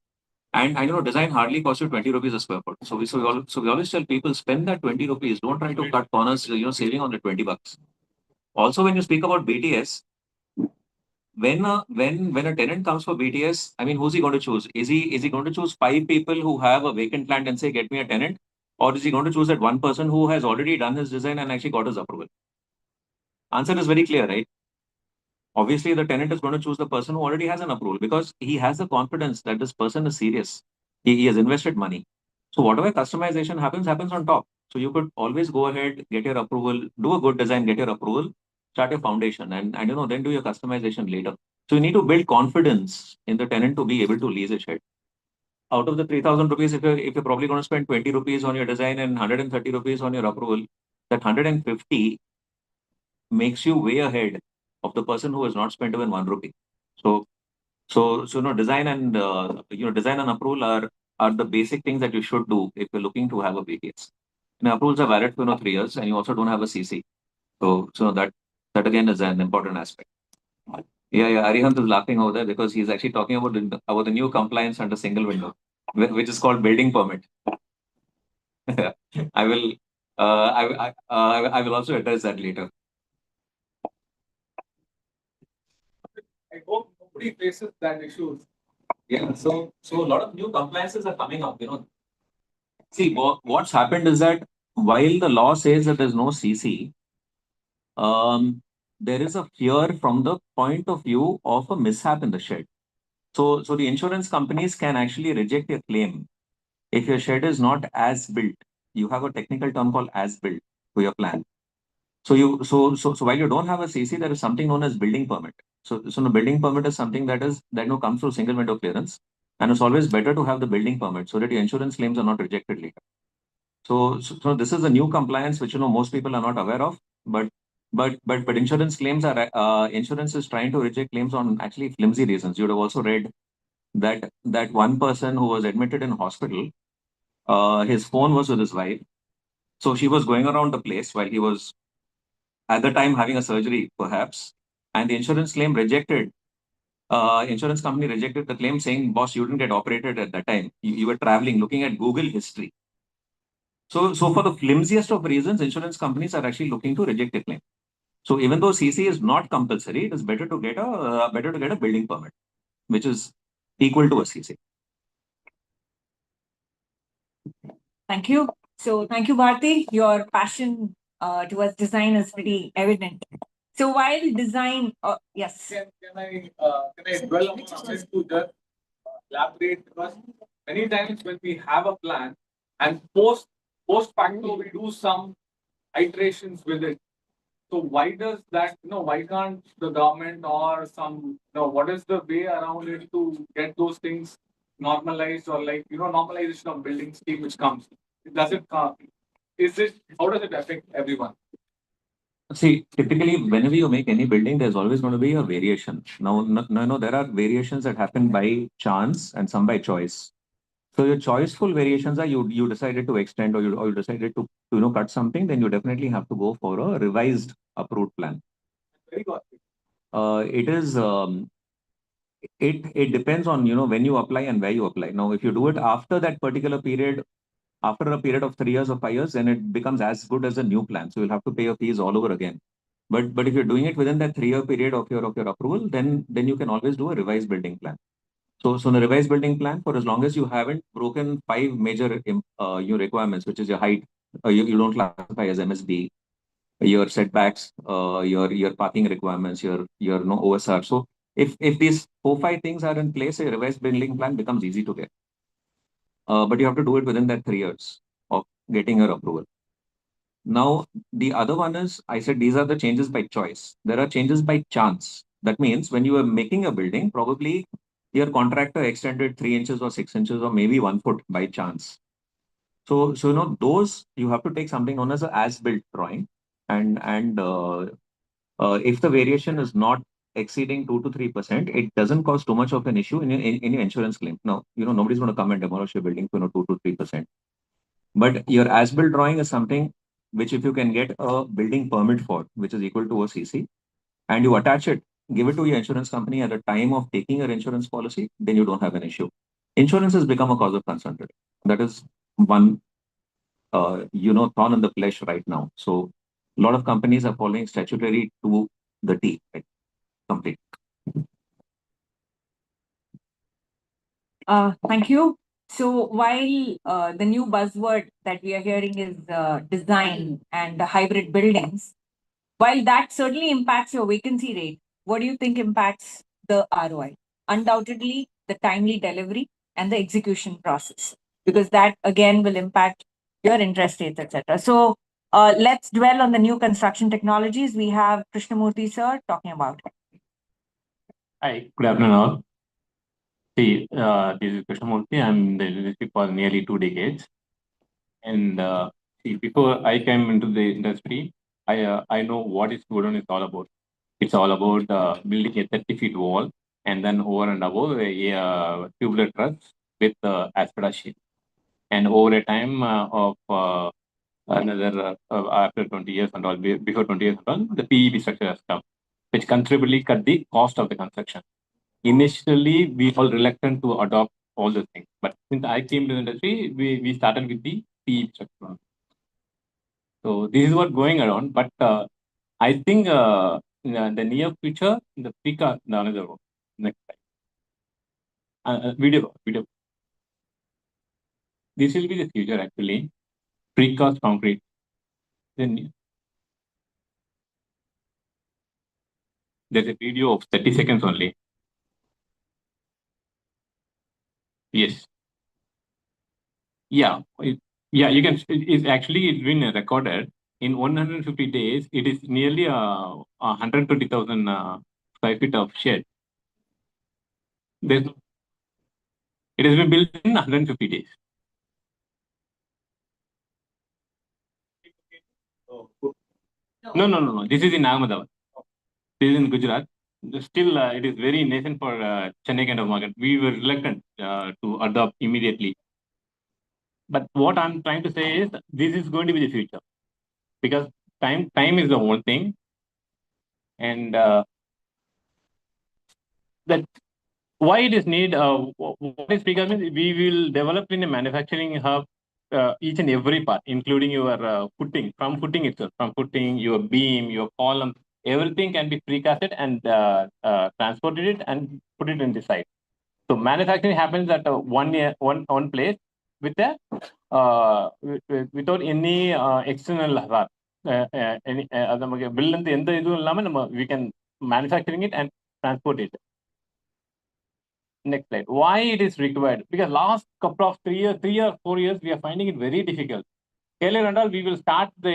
And design hardly costs you 20 rupees a square foot. So we always tell people, spend that 20 rupees. Don't try to cut corners, saving on the 20 bucks. Also, when you speak about BTS, when a tenant comes for BTS, I mean, who's he going to choose? Is he going to choose 5 people who have a vacant land and say, get me a tenant? Or is he going to choose that one person who has already done his design and actually got his approval? Answer is very clear, right? Obviously, the tenant is going to choose the person who already has an approval because he has the confidence that this person is serious. He has invested money. So whatever customization happens on top. So you could always go ahead, get your approval, do a good design, get your approval, start your foundation, and then do your customization later. So you need to build confidence in the tenant to be able to lease a shed. Out of the 3,000 rupees, if you're probably going to spend 20 rupees on your design and 130 rupees on your approval, that 150 makes you way ahead of the person who has not spent even 1 rupee. So design and design and approval are the basic things that you should do if you're looking to have a BTS. And approvals are valid for 3 years, and you also don't have a CC. So that again is an important aspect. Yeah, Arihant is laughing over there because he's actually talking about the new compliance under single window, which is called building permit. I will I will also address that later. I hope nobody faces that issue. Yeah, so a lot of new compliances are coming up. See, what's happened is that while the law says that there's no CC, there is a fear from the point of view of a mishap in the shed. So the insurance companies can actually reject your claim if your shed is not as built. You have a technical term called as built to your plan. So while you don't have a CC, there is something known as building permit. So the building permit is something that comes through single window clearance, and it's always better to have the building permit so that your insurance claims are not rejected later. So this is a new compliance which most people are not aware of, but insurance claims are insurance is trying to reject claims on actually flimsy reasons. You would have also read that one person who was admitted in hospital, his phone was with his wife, so she was going around the place while he was at the time having a surgery, perhaps, and the insurance claim rejected. Insurance company rejected the claim, saying, "Boss, you didn't get operated at that time. You were traveling." Looking at Google history. So for the flimsiest of reasons, insurance companies are actually looking to reject the claim. So even though CC is not compulsory, it is better to get a building permit, which is equal to a CC. Thank you. So thank you, Bharti. Your passion towards design is pretty evident. So while design, yes. Can I dwell on this to just elaborate? Because many times when we have a plan and post facto we do some iterations with it. So why does that, why can't the government or some, what is the way around it to get those things normalized, or like, normalization of building scheme which comes? Does it come? How does it affect everyone? See, typically, whenever you make any building, there's always going to be a variation. Now, no, there are variations that happen by chance and some by choice. So your choiceful variations are you decided to extend, or you decided to cut something, then you definitely have to go for a revised approved plan. Very good. It is it depends on when you apply and where you apply. Now, if you do it after that particular period, after a period of 3 years or 5 years, then it becomes as good as a new plan. So you'll have to pay your fees all over again. But if you're doing it within that 3-year period of your approval, then you can always do a revised building plan. So in the revised building plan, for as long as you haven't broken 5 major your requirements, which is your height, you don't classify as MSD, your setbacks, your parking requirements, your no OSR. So if these 4-5 things are in place, a revised building plan becomes easy to get. But you have to do it within that 3 years of getting your approval. Now, the other one is, I said these are the changes by choice. There are changes by chance. That means when you are making a building, probably your contractor extended 3 inches or 6 inches or maybe 1 foot by chance. So those you have to take something known as a as-built drawing, and if the variation is not exceeding 2 to 3%, it doesn't cause too much of an issue in your insurance claim. Now, nobody's going to come and demolish your building for 2 to 3%. But your as-built drawing is something which, if you can get a building permit for, which is equal to a CC, and you attach it, give it to your insurance company at the time of taking your insurance policy, then you don't have an issue. Insurance has become a cause of concern today. That is one, thorn in the flesh right now. So a lot of companies are following statutory to the T, right? Complete. Thank you. So while the new buzzword that we are hearing is design and hybrid buildings, while that certainly impacts your vacancy rate, what do you think impacts the ROI? Undoubtedly, the timely delivery and the execution process, because that again will impact your interest rates, etc. So let's dwell on the new construction technologies. We have Krishnamurthy sir talking about it. Hi, good afternoon all. See, this is Krishnamurthy. I'm in the industry for nearly 2 decades. And see, before I came into the industry, I know what is Godown is all about. It's all about building a 30-feet wall and then over and above a tubular truss with asbestos sheet. And over a time of another after 20 years and all, before 20 years and all, the PEB structure has come, which considerably cut the cost of the construction. Initially, we were reluctant to adopt all the things, but since I came to the industry, we started with the PE structure. So this is what going around, but I think in the near future, the precast, another one, next slide. Video. This will be the future actually. Precast concrete. Then there's a video of 30 seconds only. Yes. Yeah. You can. It's actually it's been recorded. In 150 days, it is nearly 120,000 square feet of shed. It has been built in 150 days. No. This is in Ahmedabad. This is in Gujarat. Still, it is very nascent for Chennai kind of market. We were reluctant to adopt immediately. But what I'm trying to say is this is going to be the future, because time is the whole thing, and that why it is need. What is because we will develop in a manufacturing hub each and every part, including your footing, from footing itself, from footing, your beam, your column, everything can be precasted and transported it and put it in the site. So manufacturing happens at one place with a without any external hazard. We can manufacturing it and transport it. Next slide. Why it is required? Because last couple of 3 or 4 years, we are finding it very difficult. scale and all, we will start the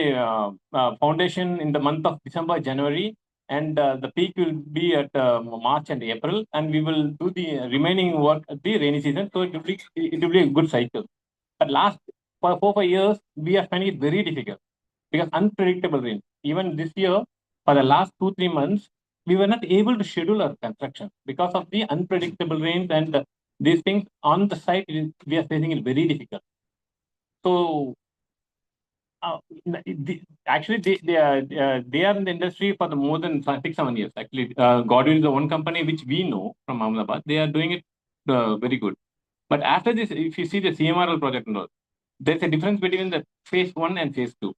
foundation in the month of December, January, and the peak will be at March and April, and we will do the remaining work at the rainy season. So it will be a good cycle. But last for 4-5 years, we are finding it very difficult because unpredictable rain. Even this year, for the last 2-3 months, we were not able to schedule our construction because of the unpredictable rains and these things on the site. We are facing it very difficult. So actually, they are in the industry for the more than 6-7 years. Actually, Godwin is the one company which we know from Ahmedabad. They are doing it very good. But after this, if you see the CMRL project and all, there's a difference between the phase 1 and phase 2.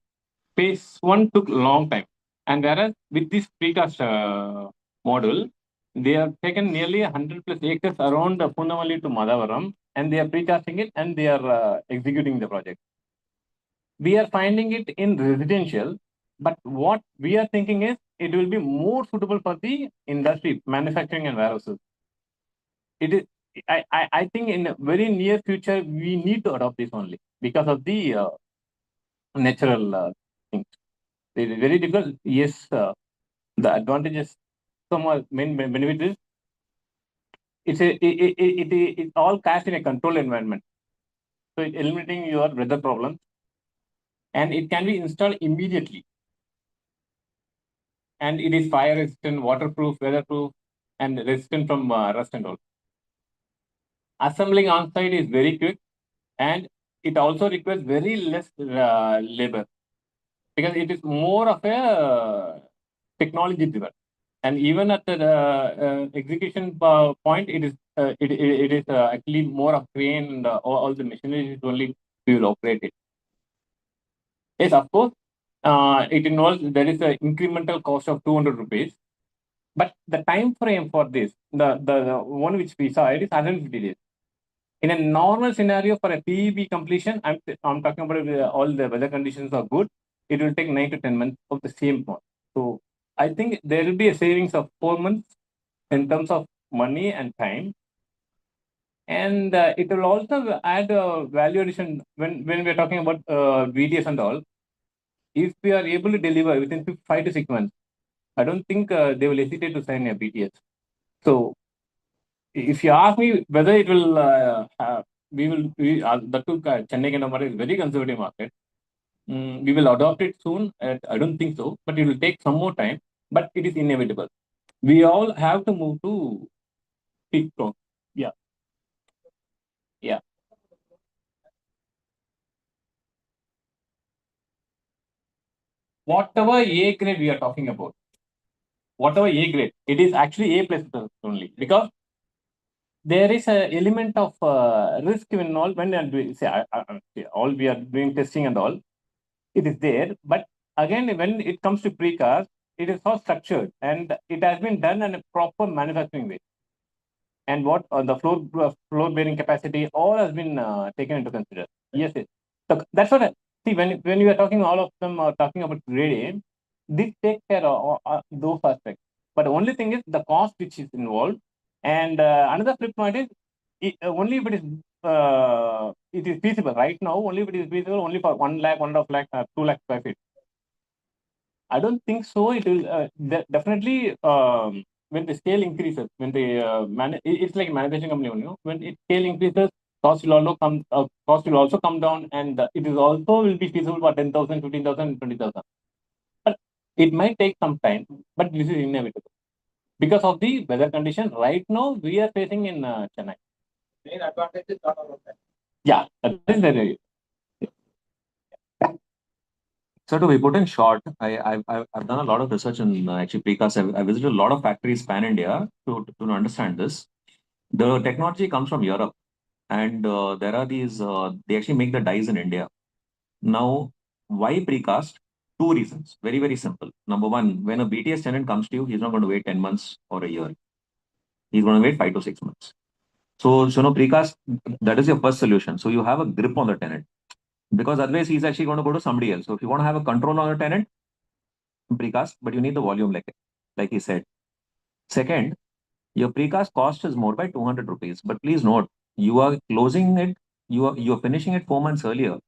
Phase 1 took a long time, and whereas with this precast model, they have taken nearly 100+ acres around Punnamalli to Madavaram, and they are precasting it and they are executing the project. We are finding it in residential, but what we are thinking is it will be more suitable for the industry, manufacturing and warehouses. It is. I think in a very near future we need to adopt this only because of the natural things. It is very difficult. Yes, the advantages, some main benefit is it all cast in a controlled environment. So it's eliminating your weather problems, and it can be installed immediately. And it is fire resistant, waterproof, weatherproof, and resistant from rust and all. Assembling on site is very quick, and it also requires very less labor because it is more of a technology driven. And even at the execution point, it is actually more of crane and all the machinery is only we will operate it. Yes, of course, it involves there is an incremental cost of 200 rupees, but the time frame for this, the one which we saw, it is 150 days. In a normal scenario for a PEB completion, I'm talking about all the weather conditions are good, it will take 9 to 10 months of the same point. So I think there will be a savings of 4 months in terms of money and time. And it will also add value addition when we're talking about VDS and all. If we are able to deliver within 5 to 6 months, I don't think they will hesitate to sign a BTS. So if you ask me whether it will, the two Chennai and Madras is very conservative market. We will adopt it soon. I don't think so, but it will take some more time. But it is inevitable. We all have to move to peak growth. Yeah. Yeah. Whatever A grade we are talking about, whatever A grade, it is actually A plus only because there is an element of risk involved when we say all we are doing testing and all. It is there, but again, when it comes to precast, it is so structured and it has been done in a proper manufacturing way. And what the floor bearing capacity all has been taken into consideration. Yes, yes. So that's what I see when you are talking, all of them are talking about grade A, this take care of those aspects. But the only thing is the cost which is involved. And another flip point is only if it is feasible right now, only if it is feasible only for 1 lakh, 1.5 lakh, 2 lakh square feet. I don't think so. It will definitely when the scale increases, when the it's like a manufacturing company, when it scale increases, cost will also come down, and it is also will be feasible for 10,000, 15,000, 20,000. But it might take some time, but this is inevitable because of the weather condition right now we are facing in Chennai. Main advantage is not about that. Yeah, that is the. So to be put in short, I've done a lot of research in actually precast. I visited a lot of factories pan India to understand this. The technology comes from Europe, and there are these. They actually make the dies in India. Now, why precast? Two reasons. Very very simple. Number one, when a BTS tenant comes to you, he's not going to wait 10 months or a year. He's going to wait 5 to 6 months. So precast, that is your first solution. So you have a grip on the tenant. Because otherwise he's actually going to go to somebody else. So if you want to have a control on your tenant, precast, but you need the volume like he said. Second, your precast cost is more by 200 rupees. But please note, you are closing it, you are finishing it 4 months earlier.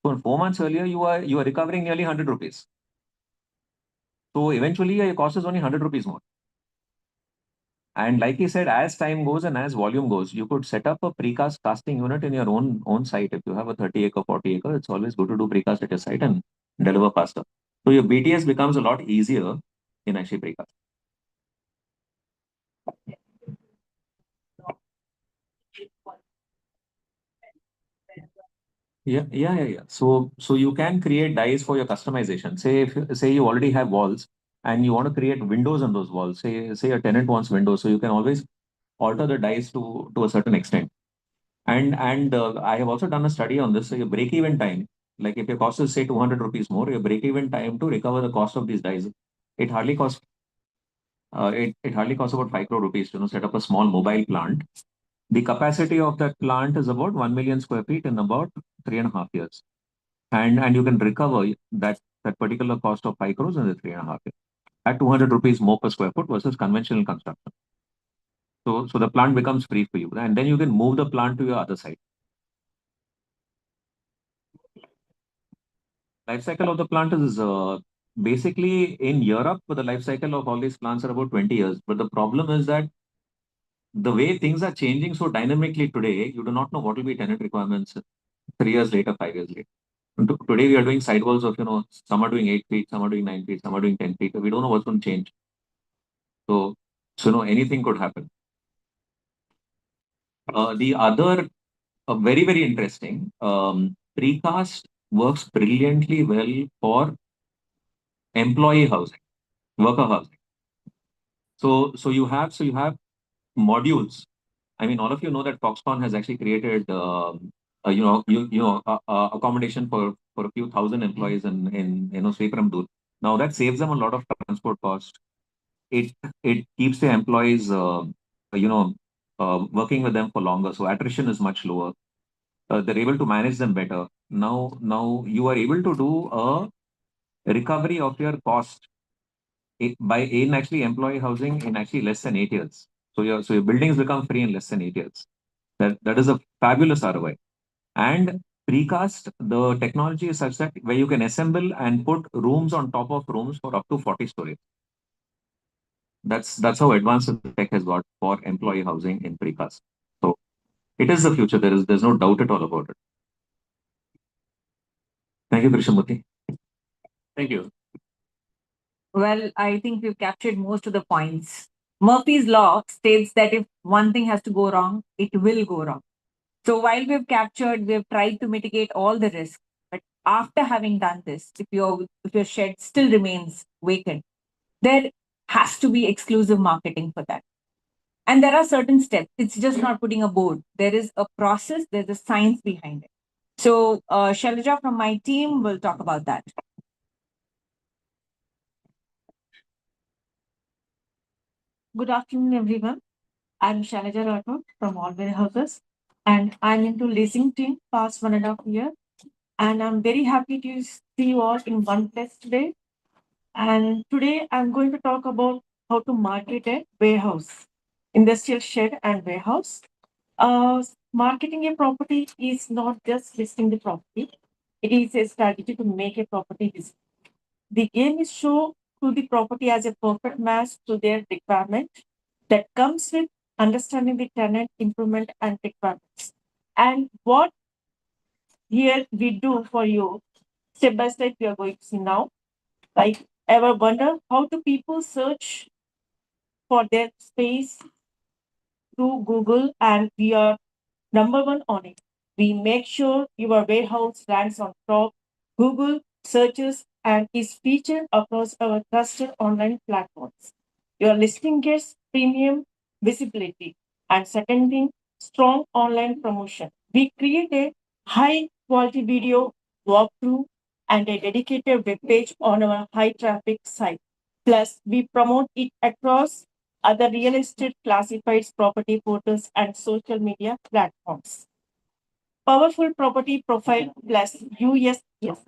So 4 months earlier, you are recovering nearly 100 rupees. So eventually your cost is only 100 rupees more. And like he said, as time goes and as volume goes, you could set up a precast casting unit in your own site. If you have a 30-acre, 40-acre, it's always good to do precast at your site and deliver faster. So your BTS becomes a lot easier in actually precast. Yeah. So you can create dies for your customization. Say you already have walls and you want to create windows on those walls. Say a tenant wants windows, so you can always alter the dies to a certain extent. And I have also done a study on this. So your break-even time, like if your cost is say 200 rupees more, your break-even time to recover the cost of these dies, it hardly costs about 5 crore rupees to set up a small mobile plant. The capacity of that plant is about 1 million square feet in about 3.5 years. And you can recover that particular cost of 5 crores in the 3.5 years at 200 rupees more per square foot versus conventional construction. So the plant becomes free for you, and then you can move the plant to your other site. Life cycle of the plant is basically in Europe, the life cycle of all these plants are about 20 years. But the problem is that the way things are changing so dynamically today, you do not know what will be tenant requirements 3 years later, 5 years later. Today we are doing sidewalls of, some are doing 8 feet, some are doing 9 feet, some are doing 10 feet. We don't know what's going to change. So anything could happen. The other, very, very interesting, precast works brilliantly well for employee housing, worker housing. So you have modules. I mean, all of you know that Foxconn has actually created, accommodation for a few thousand employees in Sriperumbudur. Now that saves them a lot of transport cost. It keeps the employees, working with them for longer. So attrition is much lower. They're able to manage them better. Now you are able to do a recovery of your cost by in actually employee housing in actually less than 8 years. So your buildings become free in less than 8 years. That is a fabulous ROI. And precast, the technology is such that where you can assemble and put rooms on top of rooms for up to 40 stories. That's how advanced the tech has got for employee housing in precast. So it is the future. There's no doubt at all about it. Thank you, Krishnamurthy. Thank you. Well, I think we've captured most of the points. Murphy's Law states that if one thing has to go wrong, it will go wrong. So while we've tried to mitigate all the risks. But after having done this, if your shed still remains vacant, there has to be exclusive marketing for that. And there are certain steps. It's just not putting a board. There is a process, there's a science behind it. So Shailaja from my team will talk about that. Good afternoon, everyone. I'm Shailaja Rathod from All Warehouses, and I'm into leasing team past 1.5 years. And I'm very happy to see you all in one place today. And today I'm going to talk about how to market a warehouse, industrial shed and warehouse. Marketing a property is not just listing the property; it is a strategy to make a property visible. The game is show to the property as a perfect match to their requirement that comes with understanding the tenant improvement and requirements. And what here we do for you, step by step, we are going to see now. Like, ever wonder how do people search for their space through Google, and we are number one on it. We make sure your warehouse ranks on top Google searches and is featured across our trusted online platforms. Your listing gets premium visibility. And second thing, strong online promotion. We create a high quality video walkthrough and a dedicated web page on our high traffic site. Plus, we promote it across other real estate classifieds, property portals, and social media platforms. Powerful property profile plus USPS.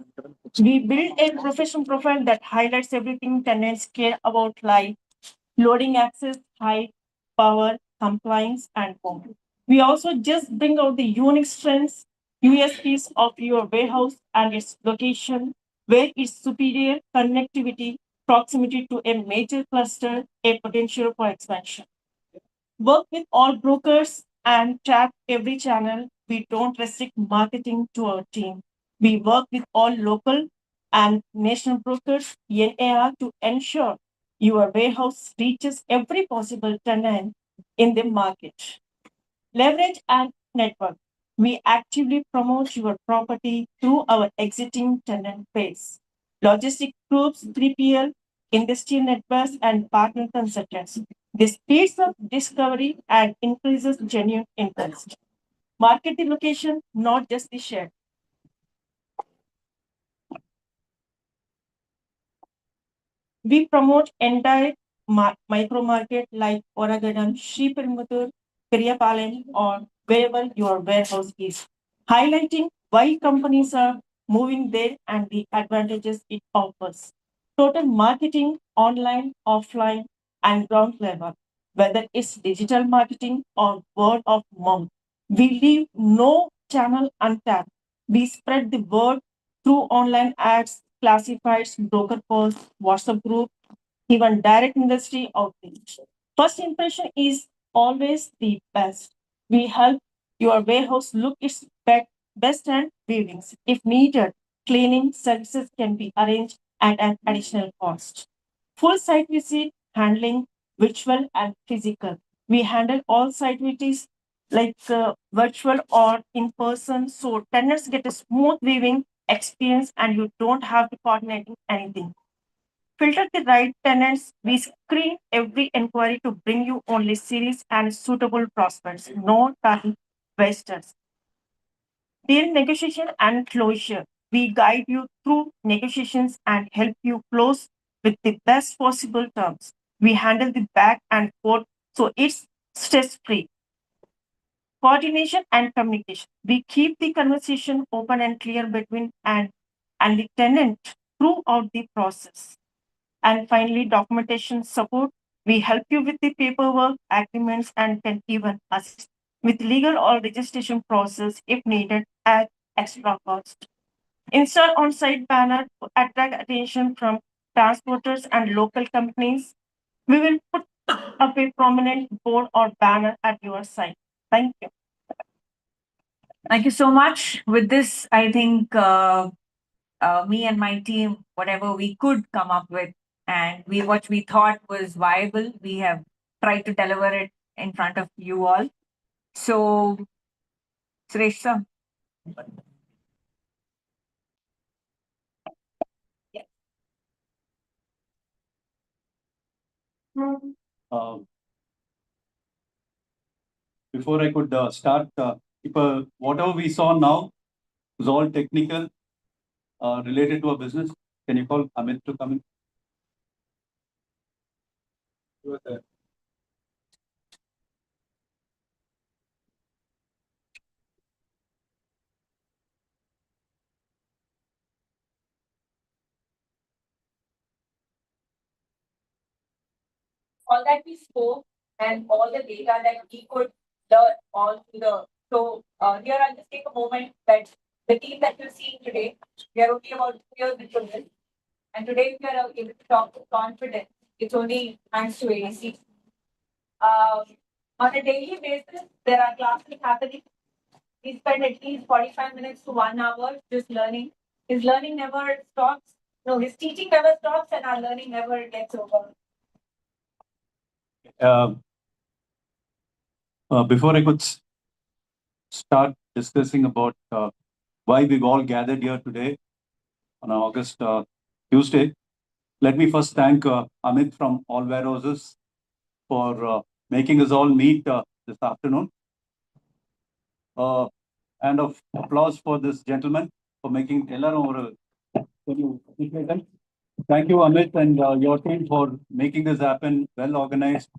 We build a professional profile that highlights everything tenants care about, like loading access, height, power, compliance, and more. We also just bring out the unique strengths USPs of your warehouse and its location, where its superior connectivity, proximity to a major cluster, a potential for expansion. Work with all brokers and tap every channel. We don't restrict marketing to our team. We work with all local and national brokers, NAR, to ensure your warehouse reaches every possible tenant in the market. Leverage and network. We actively promote your property through our existing tenant base. Logistic groups, 3PL, industrial networks, and partner consultants. This speeds up discovery and increases genuine interest. Market the location, not just the share. We promote entire micro market like Oragadam, Sriperumbudur, Periyapalayam, or wherever your warehouse is, highlighting why companies are moving there and the advantages it offers. Total marketing, online, offline, and ground level, whether it's digital marketing or word of mouth. We leave no channel untapped. We spread the word through online ads, classifieds, broker posts, WhatsApp group, even direct industry outreach. First impression is always the best. We help your warehouse look its best and weavings. If needed, cleaning services can be arranged at an additional cost. Full site visit, handling virtual and physical. We handle all site visits like virtual or in person, so tenants get a smooth weaving experience and you don't have to coordinate anything. Filter the right tenants. We screen every inquiry to bring you only serious and suitable prospects, no time wasters. During negotiation and closure, we guide you through negotiations and help you close with the best possible terms. We handle the back and forth so it's stress free. Coordination and communication. We keep the conversation open and clear between and the tenant throughout the process. And finally, documentation support. We help you with the paperwork, agreements, and can even assist with legal or registration process if needed at extra cost. Install on-site banner to attract attention from transporters and local companies. We will put up a prominent board or banner at your site. Thank you. Thank you so much. With this, I think me and my team, whatever we could come up with, and what we thought was viable, we have tried to deliver it in front of you all. So, Suresh sir. Before I could start, whatever we saw now was all technical related to our business. Can you call Amit to come in? All that we spoke and all the data that we could learn all through the. So here I'll just take a moment that the team that you're seeing today, we are only about 2 years into this. And today we are able to talk with confidence. It's only thanks to AEC. On a daily basis, there are classes happening. We spend at least 45 minutes to 1 hour just learning. His learning never stops. No, his teaching never stops and our learning never gets over. Before I could start discussing about why we've all gathered here today on August Tuesday, let me first thank Amit from All Warehouses for making us all meet this afternoon. And of applause for this gentleman for making Thank you, Amit, and your team for making this happen, well organized.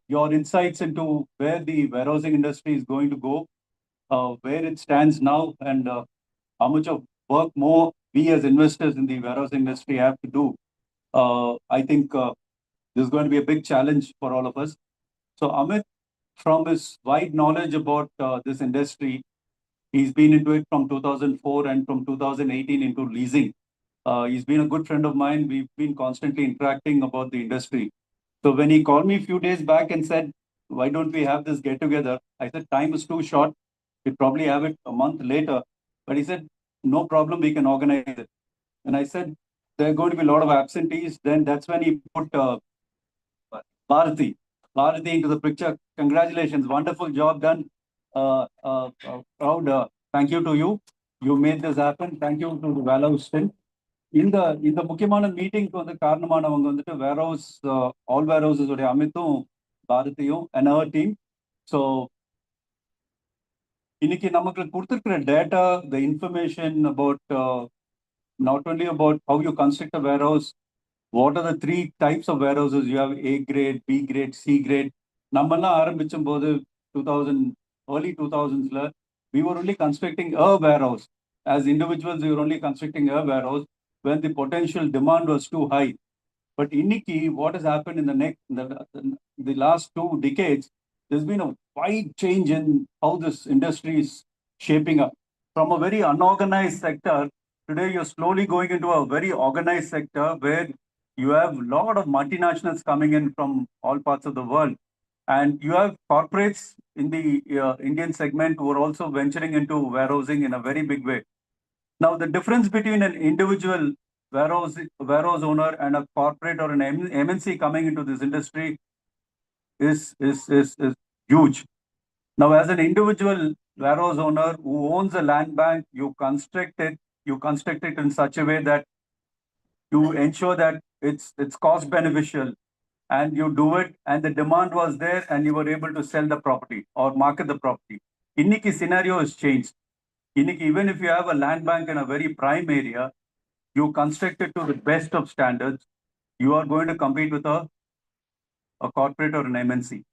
Your insights into where the warehousing industry is going to go, where it stands now, and how much of work more we as investors in the warehousing industry have to do. I think this is going to be a big challenge for all of us. So Amit, from his wide knowledge about this industry, He's been into it from 2004 and from 2018 into leasing. He's been a good friend of mine. We've been constantly interacting about the industry. So when he called me a few days back and said, why don't we have this get together? I said, time is too short. We'll probably have it a month later. But he said, no problem, we can organize it. And I said, there are going to be a lot of absentees. Then that's when he put Bharati into the picture. Congratulations, wonderful job done. Proud. Thank you to you. You made this happen. Thank you to the Warehouse team. இந்த முக்கியமான மீட்டிங்க்கு வந்து காரணமானவங்க வந்துட்டு warehouse all வேர்ஹவுஸஸ் உடைய அமித்தும் பாரதியும் and our team. So இன்னைக்கு நமக்கு கொடுத்துருக்கிற data, the information about not only about how you construct a warehouse, what are the 3 types of warehouses you have, A grade, B grade, C grade. நம்மெல்லாம் ஆரம்பிச்சும் போது 2000 early 2000s we were only constructing a warehouse. As individuals, we were only constructing a warehouse when the potential demand was too high. But inniki, what has happened in the last 2 decades, there's been a wide change in how this industry is shaping up. From a very unorganized sector, today you're slowly going into a very organized sector where you have a lot of multinationals coming in from all parts of the world. And you have corporates in the Indian segment who are also venturing into warehousing in a very big way. Now, the difference between an individual warehouse owner and a corporate or an MNC coming into this industry is huge. Now, as an individual warehouse owner who owns a land bank, you construct it in such a way that you ensure that it's cost beneficial, and you do it, and the demand was there, and you were able to sell the property or market the property. Inniki scenario has changed. Inniki, even if you have a land bank in a very prime area, you construct it to the best of standards, you are going to compete with a corporate or an MNC.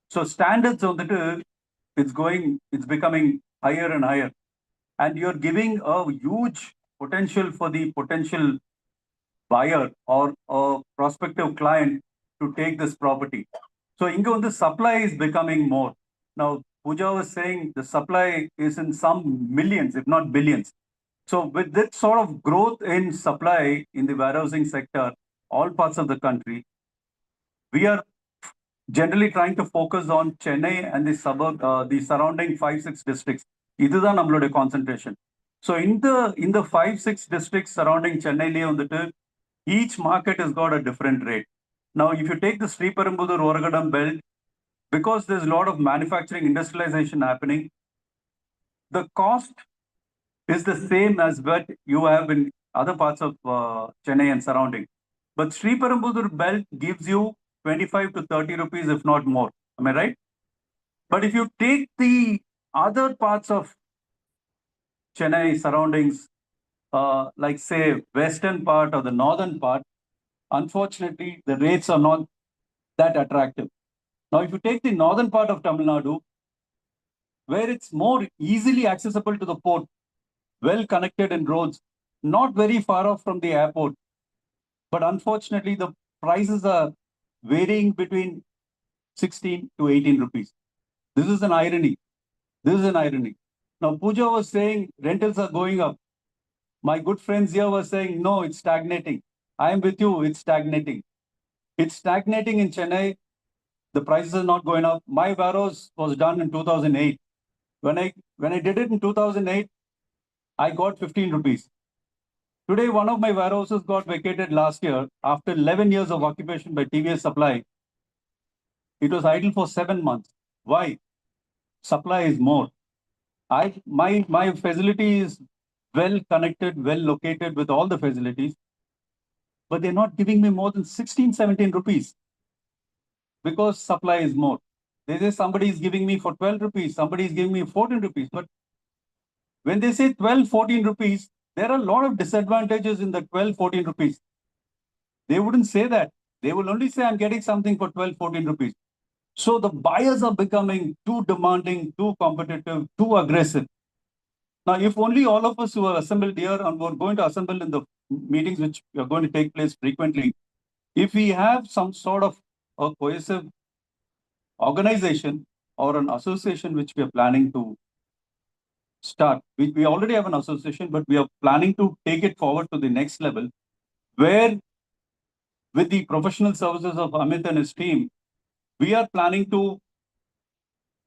So standards on the it's becoming higher and higher, and you're giving a huge potential for the potential buyer or a prospective client to take this property. So inga the supply is becoming more. Now, Pooja was saying the supply is in some millions, if not billions. So with this sort of growth in supply in the warehousing sector, all parts of the country, we are generally trying to focus on Chennai and the the surrounding 5-6 districts. இதுதான் நம்மளுடைய concentration. So in the 5-6 districts surrounding Chennai, each market has got a different rate. Now, if you take the Sriperumbudur Oragadam belt, because there's a lot of manufacturing industrialization happening, the cost is the same as what you have in other parts of Chennai and surrounding. But Sriperumbudur belt gives you 25 to 30 rupees, if not more. Am I right? But if you take the other parts of Chennai surroundings, like say western part or the northern part, unfortunately, the rates are not that attractive. Now, if you take the northern part of Tamil Nadu, where it's more easily accessible to the port, well connected in roads, not very far off from the airport, but unfortunately, the prices are varying between 16 to 18 rupees. This is an irony. This is an irony. Now, Pooja was saying rentals are going up. My good friends here were saying, no, it's stagnating. I am with you, it's stagnating. It's stagnating in Chennai. The prices are not going up. My warehouse was done in 2008. When I did it in 2008, I got 15 rupees. Today, one of my warehouses got vacated last year after 11 years of occupation by TVS Supply. It was idle for 7 months. Why? Supply is more. My facility is well connected, well located with all the facilities, but they're not giving me more than 16, 17 rupees because supply is more. They say somebody is giving me for 12 rupees, somebody is giving me 14 rupees. But when they say 12, 14 rupees, there are a lot of disadvantages in the 12, 14 rupees. They wouldn't say that. They will only say, I'm getting something for 12, 14 rupees. So the buyers are becoming too demanding, too competitive, too aggressive. Now, if only all of us who are assembled here and we're going to assemble in the meetings which are going to take place frequently, if we have some sort of a cohesive organization or an association which we are planning to start. We already have an association, but we are planning to take it forward to the next level, where with the professional services of Amit and his team, we are planning to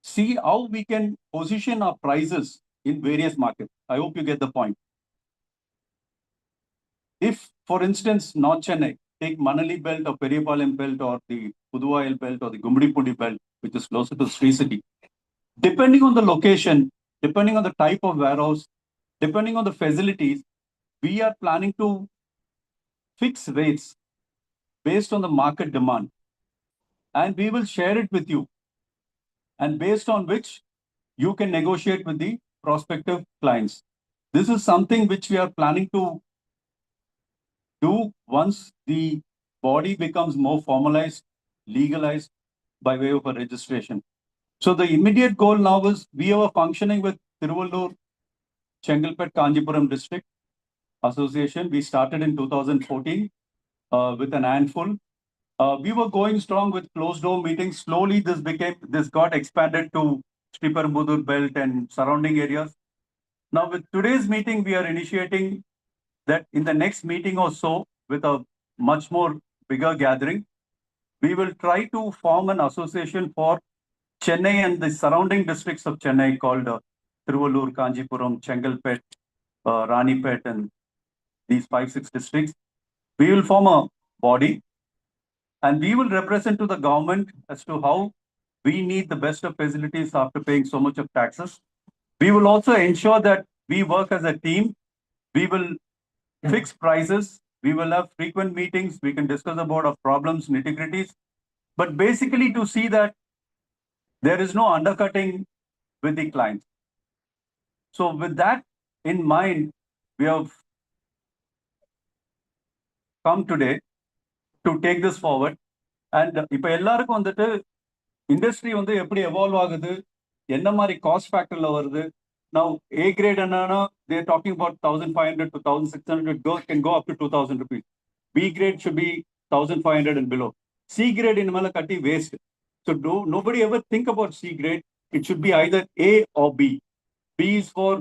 see how we can position our prices in various markets. I hope you get the point. If, for instance, North Chennai, take Manali belt or Periyapalayam belt or the Puduvail belt or the Gumdipundi belt, which is closer to Sri City, depending on the location, depending on the type of warehouse, depending on the facilities, we are planning to fix rates based on the market demand. And we will share it with you. And based on which you can negotiate with the prospective clients. This is something which we are planning to do once the body becomes more formalized, legalized by way of a registration. So the immediate goal now is we are functioning with Tiruvallur, Chengalpet, Kanjipuram district association. We started in 2014 with an handful. We were going strong with closed door meetings. Slowly this got expanded to Sriperumbudur belt and surrounding areas. Now with today's meeting, we are initiating that in the next meeting or so, with a much more bigger gathering, we will try to form an association for Chennai and the surrounding districts of Chennai called Tiruvallur, Kanjipuram, Chengalpet, Ranipet, and these 5-6 districts. We will form a body and we will represent to the government as to how we need the best of facilities after paying so much of taxes. We will also ensure that we work as a team. We will fix prices. We will have frequent meetings. We can discuss about our problems, nitty-gritties. But basically to see that there is no undercutting with the clients. So with that in mind, we have come today to take this forward. And இப்போ எல்லாருக்கும் வந்துட்டு industry வந்து எப்படி evolve ஆகுது, என்ன மாதிரி cost ஃபேக்டர்ல வருது. Now A grade என்னன்னா they're talking about 1,500 to 1,600 can go up to 2,000 rupees. B grade should be 1,500 and below. C grade in மேல கட்டி waste. So nobody ever think about C grade. It should be either A or B. B is for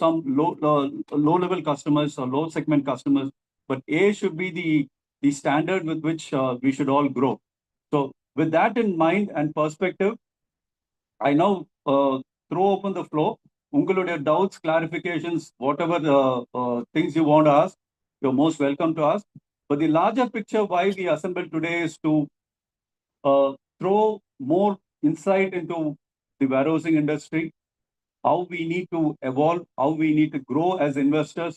some low level customers or low segment customers, but A should be the standard with which we should all grow. So with that in mind and perspective, I now throw open the floor. Ungaluடைய doubts, clarifications, whatever things you want to ask, you're most welcome to ask. But the larger picture why we assembled today is to throw more insight into the warehousing industry, how we need to evolve, how we need to grow as investors,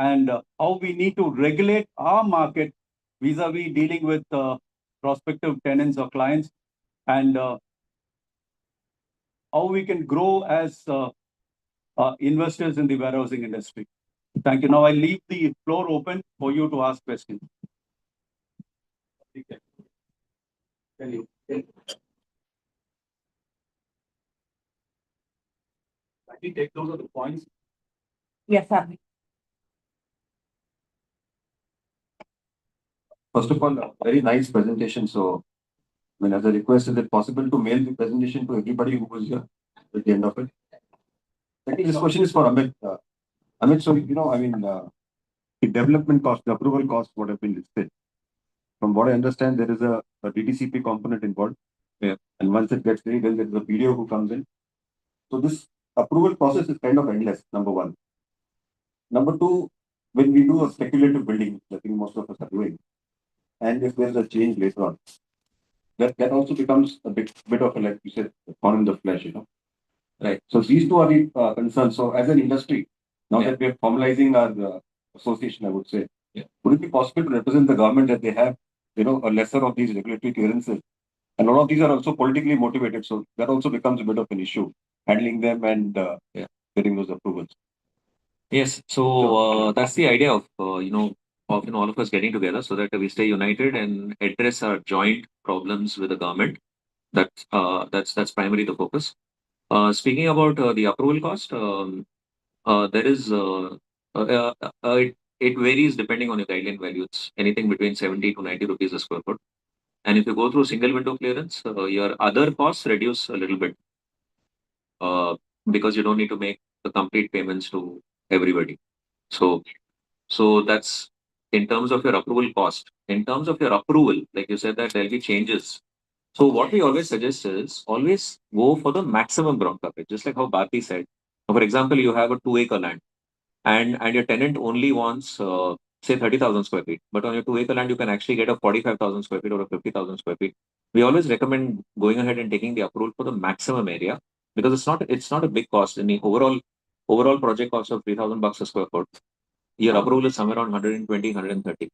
and how we need to regulate our market vis-a-vis dealing with prospective tenants or clients, and how we can grow as investors in the warehousing industry. Thank you. Now I leave the floor open for you to ask questions. I think take those are the points. Yes, Abhi. First of all, very nice presentation. So, I mean, as a request, is it possible to mail the presentation to everybody who was here at the end of it? Second, this question is for Amit. Amit, so, you know, I mean, the development cost, the approval costs, what have been listed. From what I understand, there is a DTCP component involved. Yeah. And once it gets ready, then there is a PDO who comes in. So this approval process is kind of endless, number one. Number two, when we do a speculative building, I think most of us are doing, and if there's a change later on, that also becomes a bit of a, like you said, a thorn in the flesh, you know. Right. So these two are the concerns. So as an industry, now Yeah. that we are formalizing our association, I would say, Yeah. would it be possible to represent the government that they have, you know, a lesser of these regulatory clearances? And a lot of these are also politically motivated, so that also becomes a bit of an issue, handling them and getting those approvals. Yes. So that's the idea of all of us getting together so that we stay united and address our joint problems with the government. That's primarily the focus. Speaking about the approval cost, there is it varies depending on your guideline value. It's anything between 70 to 90 rupees a square foot. And if you go through single window clearance, your other costs reduce a little bit because you don't need to make the complete payments to everybody. So that's in terms of your approval cost. In terms of your approval, like you said that there'll be changes. So what we always suggest is always go for the maximum ground coverage, just like how Bharti said. For example, you have a 2 acre land and your tenant only wants say 30,000 square feet, but on your 2 acre land you can actually get a 45,000 square feet or a 50,000 square feet. We always recommend going ahead and taking the approval for the maximum area because it's not a big cost in the overall project cost of $3,000 a square foot. Your approval is somewhere around 120, 130.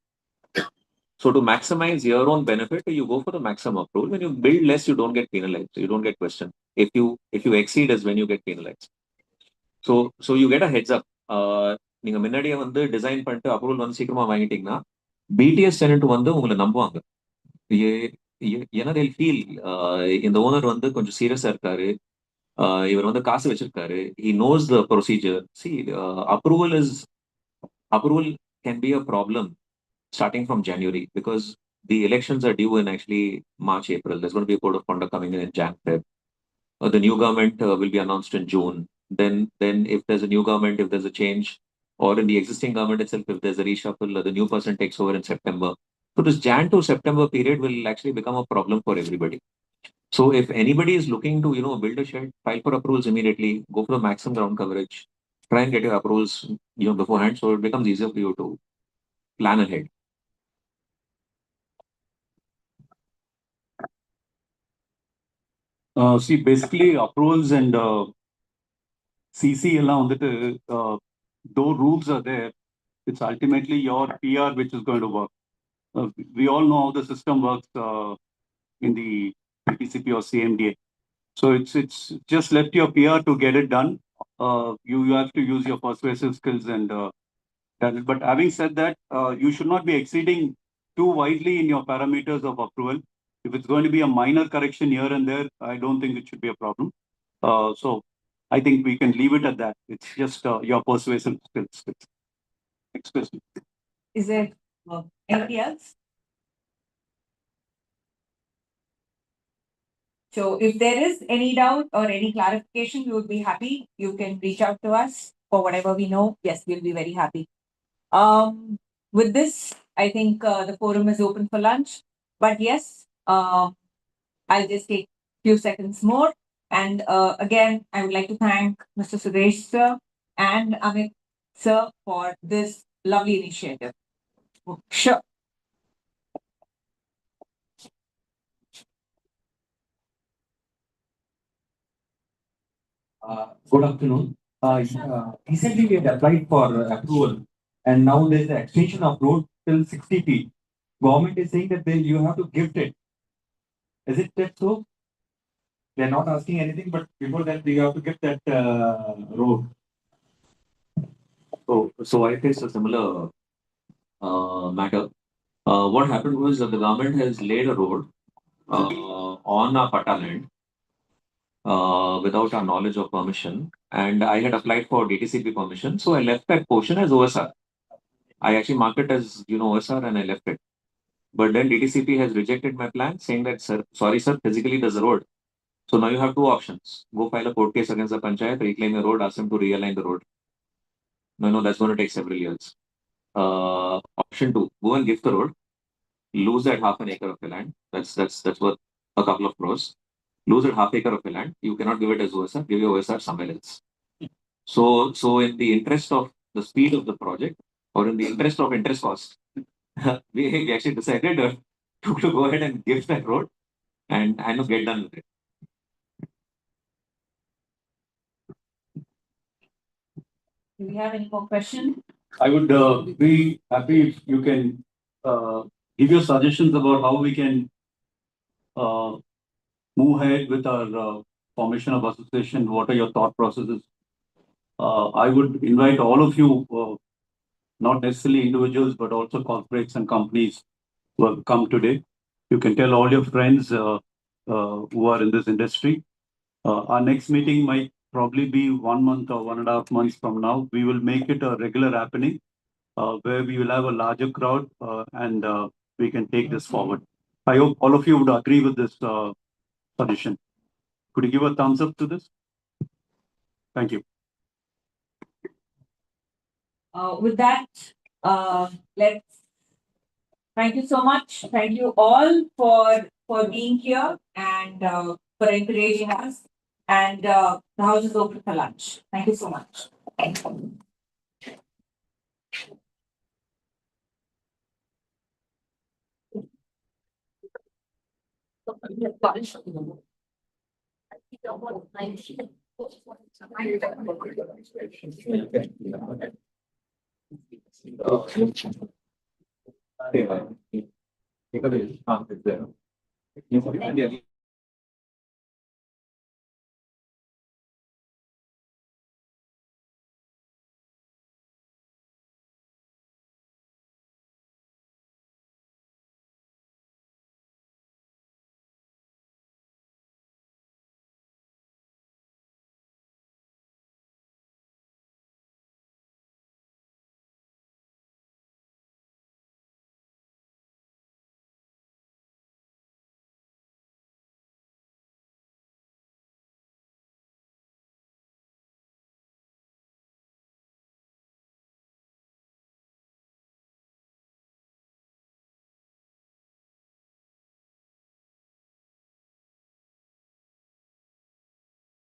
So to maximize your own benefit, you go for the maximum approval. When you build less, you don't get penalized. You don't get questioned. If you exceed is when you get penalized. So you get a heads up. நீங்க முன்னாடியே வந்து design பண்ணிட்டு approval வந்து சீக்கிரமா வாங்கிட்டீங்கன்னா BDS tenant வந்து உங்களை நம்புவாங்க. ஏன்னா they'll feel இந்த ஓனர் வந்து கொஞ்சம் சீரியஸா இருக்காரு, இவர் வந்து காசு வச்சிருக்காரு, he knows the procedure. See, approval can be a problem starting from January because the elections are due in actually March, April. There's going to be a code of conduct coming in Jan, Feb. The new government will be announced in June. Then if there's a new government, if there's a change, or in the existing government itself, if there's a reshuffle, the new person takes over in September. So this Jan to September period will actually become a problem for everybody. So if anybody is looking to, build a shed, file for approvals immediately, go for the maximum ground coverage, try and get your approvals, beforehand, so it becomes easier for you to plan ahead. See, basically approvals and CC எல்லாம் வந்துட்டு though rules are there, it's ultimately your PR which is going to work. We all know how the system works in the PTCP or CMDA. So it's just left your PR to get it done. You have to use your persuasive skills and that. But having said that, you should not be exceeding too widely in your parameters of approval. If it's going to be a minor correction here and there, I don't think it should be a problem. So I think we can leave it at that. It's just your persuasive skills. Next question. Is there anything else? So if there is any doubt or any clarification, we would be happy. You can reach out to us for whatever we know. Yes, we'll be very happy. With this, I think the forum is open for lunch. But yes, I'll just take a few seconds more. And again, I would like to thank Mr. Suresh sir and Amit sir for this lovely initiative. Sure. Good afternoon. Recently we had applied for approval and now there's the extension of road till 60 feet. Government is saying that you have to gift it. Is it that so? They're not asking anything, but before that you have to gift that road. So I faced a similar matter. What happened was that the government has laid a road on our Pata land without our knowledge or permission, and I had applied for DTCP permission, so I left that portion as OSR. I actually marked it as OSR and I left it. But then DTCP has rejected my plan, saying that, sir, sorry sir, physically there's a road. So now you have two options. Go file a court case against the panchayat, reclaim your road, ask them to realign the road. No, that's going to take several years. Option two, go and gift the road, lose that half an acre of the land. That's worth a couple of crores. Lose that half acre of the land. You cannot give it as OSR. Give your OSR somewhere else. So in the interest of the speed of the project, or in the interest of interest cost, we actually decided to go ahead and gift that road and get done with it. Do we have any more questions? I would be happy if you can give your suggestions about how we can move ahead with our formation of association. What are your thought processes? I would invite all of you, not necessarily individuals, but also corporates and companies who have come today. You can tell all your friends who are in this industry. Our next meeting might probably be 1 month or 1.5 months from now. We will make it a regular happening where we will have a larger crowd and we can take this forward. I hope all of you would agree with this suggestion. Could you give a thumbs up to this? Thank you. With that, let's thank you so much. Thank you all for being here and for encouraging us. And the house is open for lunch. Thank you so much. Okay.